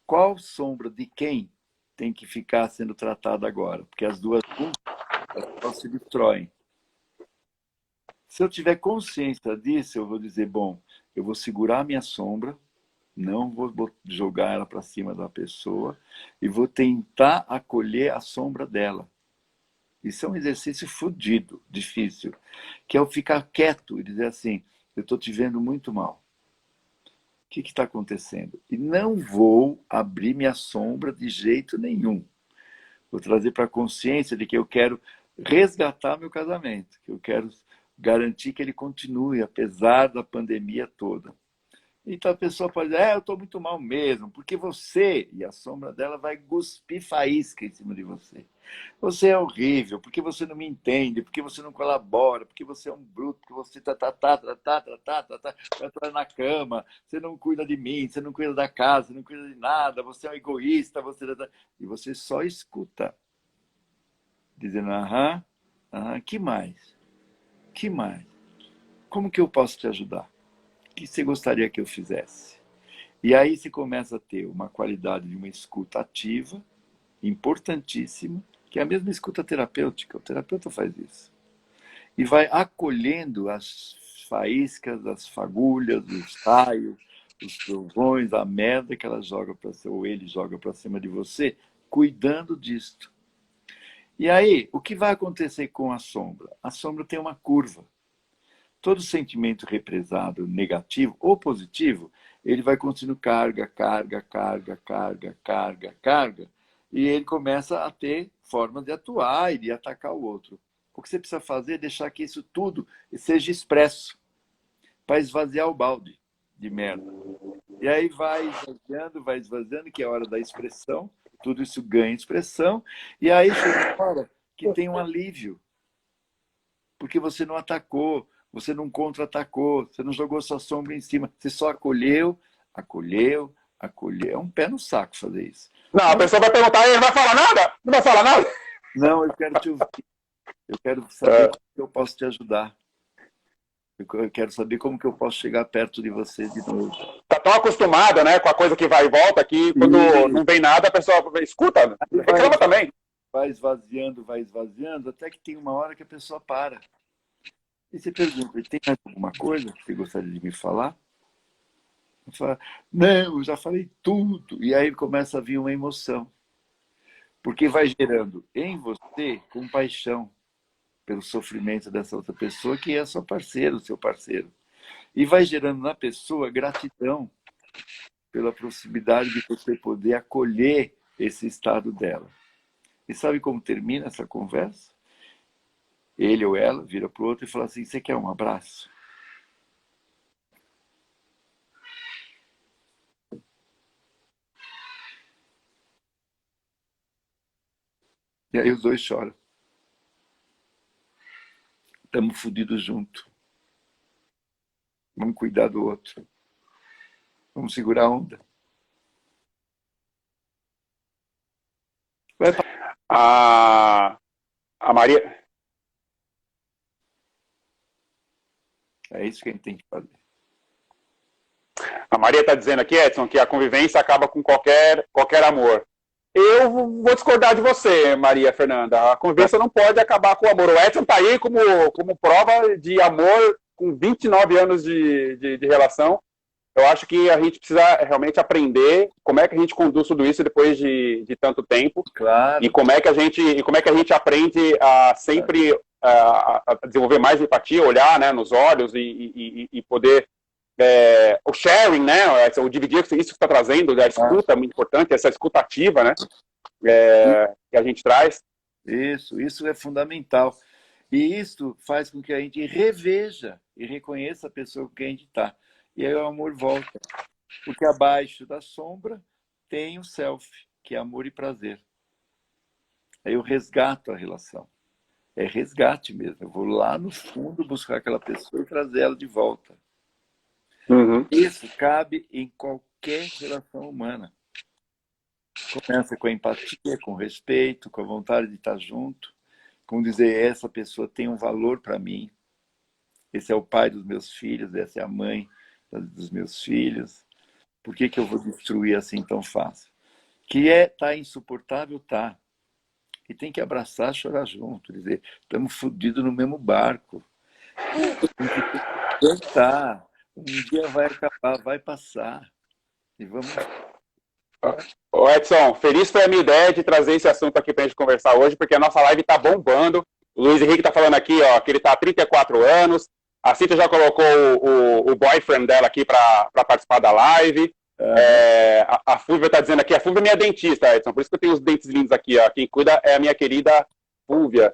[SPEAKER 2] qual sombra de quem tem que ficar sendo tratada agora. Porque as duas elas se destroem. Se eu tiver consciência disso, eu vou dizer, bom, eu vou segurar a minha sombra, não vou jogar ela para cima da pessoa e vou tentar acolher a sombra dela. Isso é um exercício fodido, difícil, que é eu ficar quieto e dizer assim, eu estou te vendo muito mal. O que está acontecendo? E não vou abrir minha sombra de jeito nenhum. Vou trazer para a consciência de que eu quero resgatar meu casamento, que eu quero garantir que ele continue, apesar da pandemia toda. Então a pessoa pode dizer, eu estou muito mal mesmo, porque você, e a sombra dela vai cuspir faísca em cima de você. Você é horrível, porque você não me entende, porque você não colabora, porque você é um bruto, porque você vai na cama, você não cuida de mim, você não cuida da casa, você não cuida de nada, você é um egoísta, e você só escuta. Dizendo, que mais? Que mais? Como que eu posso te ajudar? O que você gostaria que eu fizesse? E aí se começa a ter uma qualidade de uma escuta ativa, importantíssima, que é a mesma escuta terapêutica. O terapeuta faz isso. E vai acolhendo as faíscas, as fagulhas, os raios, os trovões, a merda que ela joga para cima, ou ele joga para cima de você, cuidando disto. E aí, o que vai acontecer com a sombra? A sombra tem uma curva. Todo sentimento represado, negativo ou positivo, ele vai continuar carga, e ele começa a ter forma de atuar e de atacar o outro. O que você precisa fazer é deixar que isso tudo seja expresso, para esvaziar o balde de merda. E aí vai esvaziando, que é a hora da expressão, tudo isso ganha expressão, e aí chega a hora que tem um alívio, porque você não atacou, você não contra-atacou, você não jogou sua sombra em cima, você só acolheu. É um pé no saco fazer isso.
[SPEAKER 1] Não, a pessoa vai perguntar, ele não vai falar nada? Não vai falar nada?
[SPEAKER 2] Não, eu quero te ouvir. Eu quero saber como eu posso te ajudar. Eu quero saber como que eu posso chegar perto de você de novo.
[SPEAKER 1] Tá tão acostumada, né, com a coisa que vai e volta, que quando não vem nada, a pessoa escuta, reclama também.
[SPEAKER 2] Vai esvaziando, até que tem uma hora que a pessoa para. E você pergunta, tem mais alguma coisa que você gostaria de me falar? Eu falo, não, eu já falei tudo. E aí começa a vir uma emoção. Porque vai gerando em você compaixão pelo sofrimento dessa outra pessoa, que é a sua parceira, o seu parceiro. E vai gerando na pessoa gratidão pela possibilidade de você poder acolher esse estado dela. E sabe como termina essa conversa? Ele ou ela vira para o outro e fala assim, você quer um abraço? E aí os dois choram. Estamos fodidos juntos. Vamos cuidar do outro. Vamos segurar a onda.
[SPEAKER 1] A Maria...
[SPEAKER 2] É isso que a gente tem que fazer.
[SPEAKER 1] A Maria está dizendo aqui, Edson, que a convivência acaba com qualquer amor. Eu vou discordar de você, Maria Fernanda. A convivência não pode acabar com o amor. O Edson está aí como prova de amor com 29 anos de relação. Eu acho que a gente precisa realmente aprender como é que a gente conduz tudo isso depois de tanto tempo.
[SPEAKER 2] Claro.
[SPEAKER 1] E como é que a gente aprende a sempre a desenvolver mais empatia, olhar, né, nos olhos e poder... o sharing, né, o dividir isso que está trazendo, a escuta é muito importante, essa escuta ativa, né, que a gente traz.
[SPEAKER 2] Isso é fundamental. E isso faz com que a gente reveja e reconheça a pessoa com quem a gente está. E aí o amor volta. Porque abaixo da sombra tem o self, que é amor e prazer. Aí eu resgato a relação. É resgate mesmo. Eu vou lá no fundo buscar aquela pessoa e trazer ela de volta.
[SPEAKER 1] Uhum.
[SPEAKER 2] Isso cabe em qualquer relação humana. Começa com a empatia, com o respeito, com a vontade de estar junto, com dizer, essa pessoa tem um valor para mim. Esse é o pai dos meus filhos, essa é a mãe dos meus filhos. Por que eu vou destruir assim tão fácil? Que tá insuportável, tá. E tem que abraçar, chorar junto, dizer, estamos fodidos no mesmo barco. Tem que cantar. Um dia vai acabar, vai passar. E vamos...
[SPEAKER 1] Ô Edson, feliz foi a minha ideia de trazer esse assunto aqui pra gente conversar hoje, porque a nossa live tá bombando. O Luiz Henrique tá falando aqui, ó, que ele tá há 34 anos. A Cíntia já colocou o boyfriend dela aqui pra participar da live. A Fúvia tá dizendo aqui, a Fúvia é minha dentista, Edson, por isso que eu tenho os dentes lindos aqui, ó. Quem cuida é a minha querida Fúvia.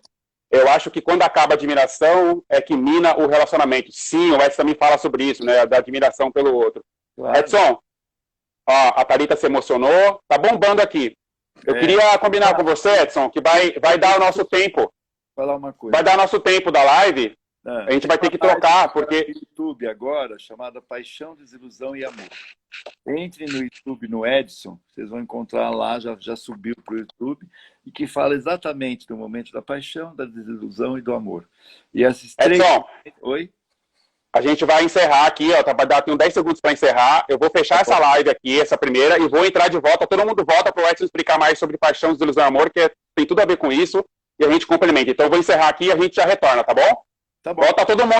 [SPEAKER 1] Eu acho que quando acaba a admiração é que mina o relacionamento. Sim, o Edson também fala sobre isso, né? Da admiração pelo outro. Claro. Edson, ó, a Thalita se emocionou, tá bombando aqui. Eu queria combinar com você, Edson, que vai dar o nosso tempo.
[SPEAKER 2] Falar uma coisa.
[SPEAKER 1] Vai dar nosso tempo da live. A gente vai ter que trocar, porque...
[SPEAKER 2] YouTube agora, chamada Paixão, Desilusão e Amor. Entre no YouTube, no Edson, vocês vão encontrar lá, já subiu para o YouTube, e que fala exatamente do momento da paixão, da desilusão e do amor. E esses três...
[SPEAKER 1] Edson,
[SPEAKER 2] oi?
[SPEAKER 1] A gente vai encerrar aqui, ó, tenho 10 segundos para encerrar. Eu vou fechar essa live aqui, essa primeira, e vou entrar de volta. Todo mundo volta para o Edson explicar mais sobre paixão, desilusão e amor, que tem tudo a ver com isso, e a gente complementa. Então eu vou encerrar aqui e a gente já retorna, tá bom?
[SPEAKER 2] Tá bom.
[SPEAKER 1] Volta todo mundo.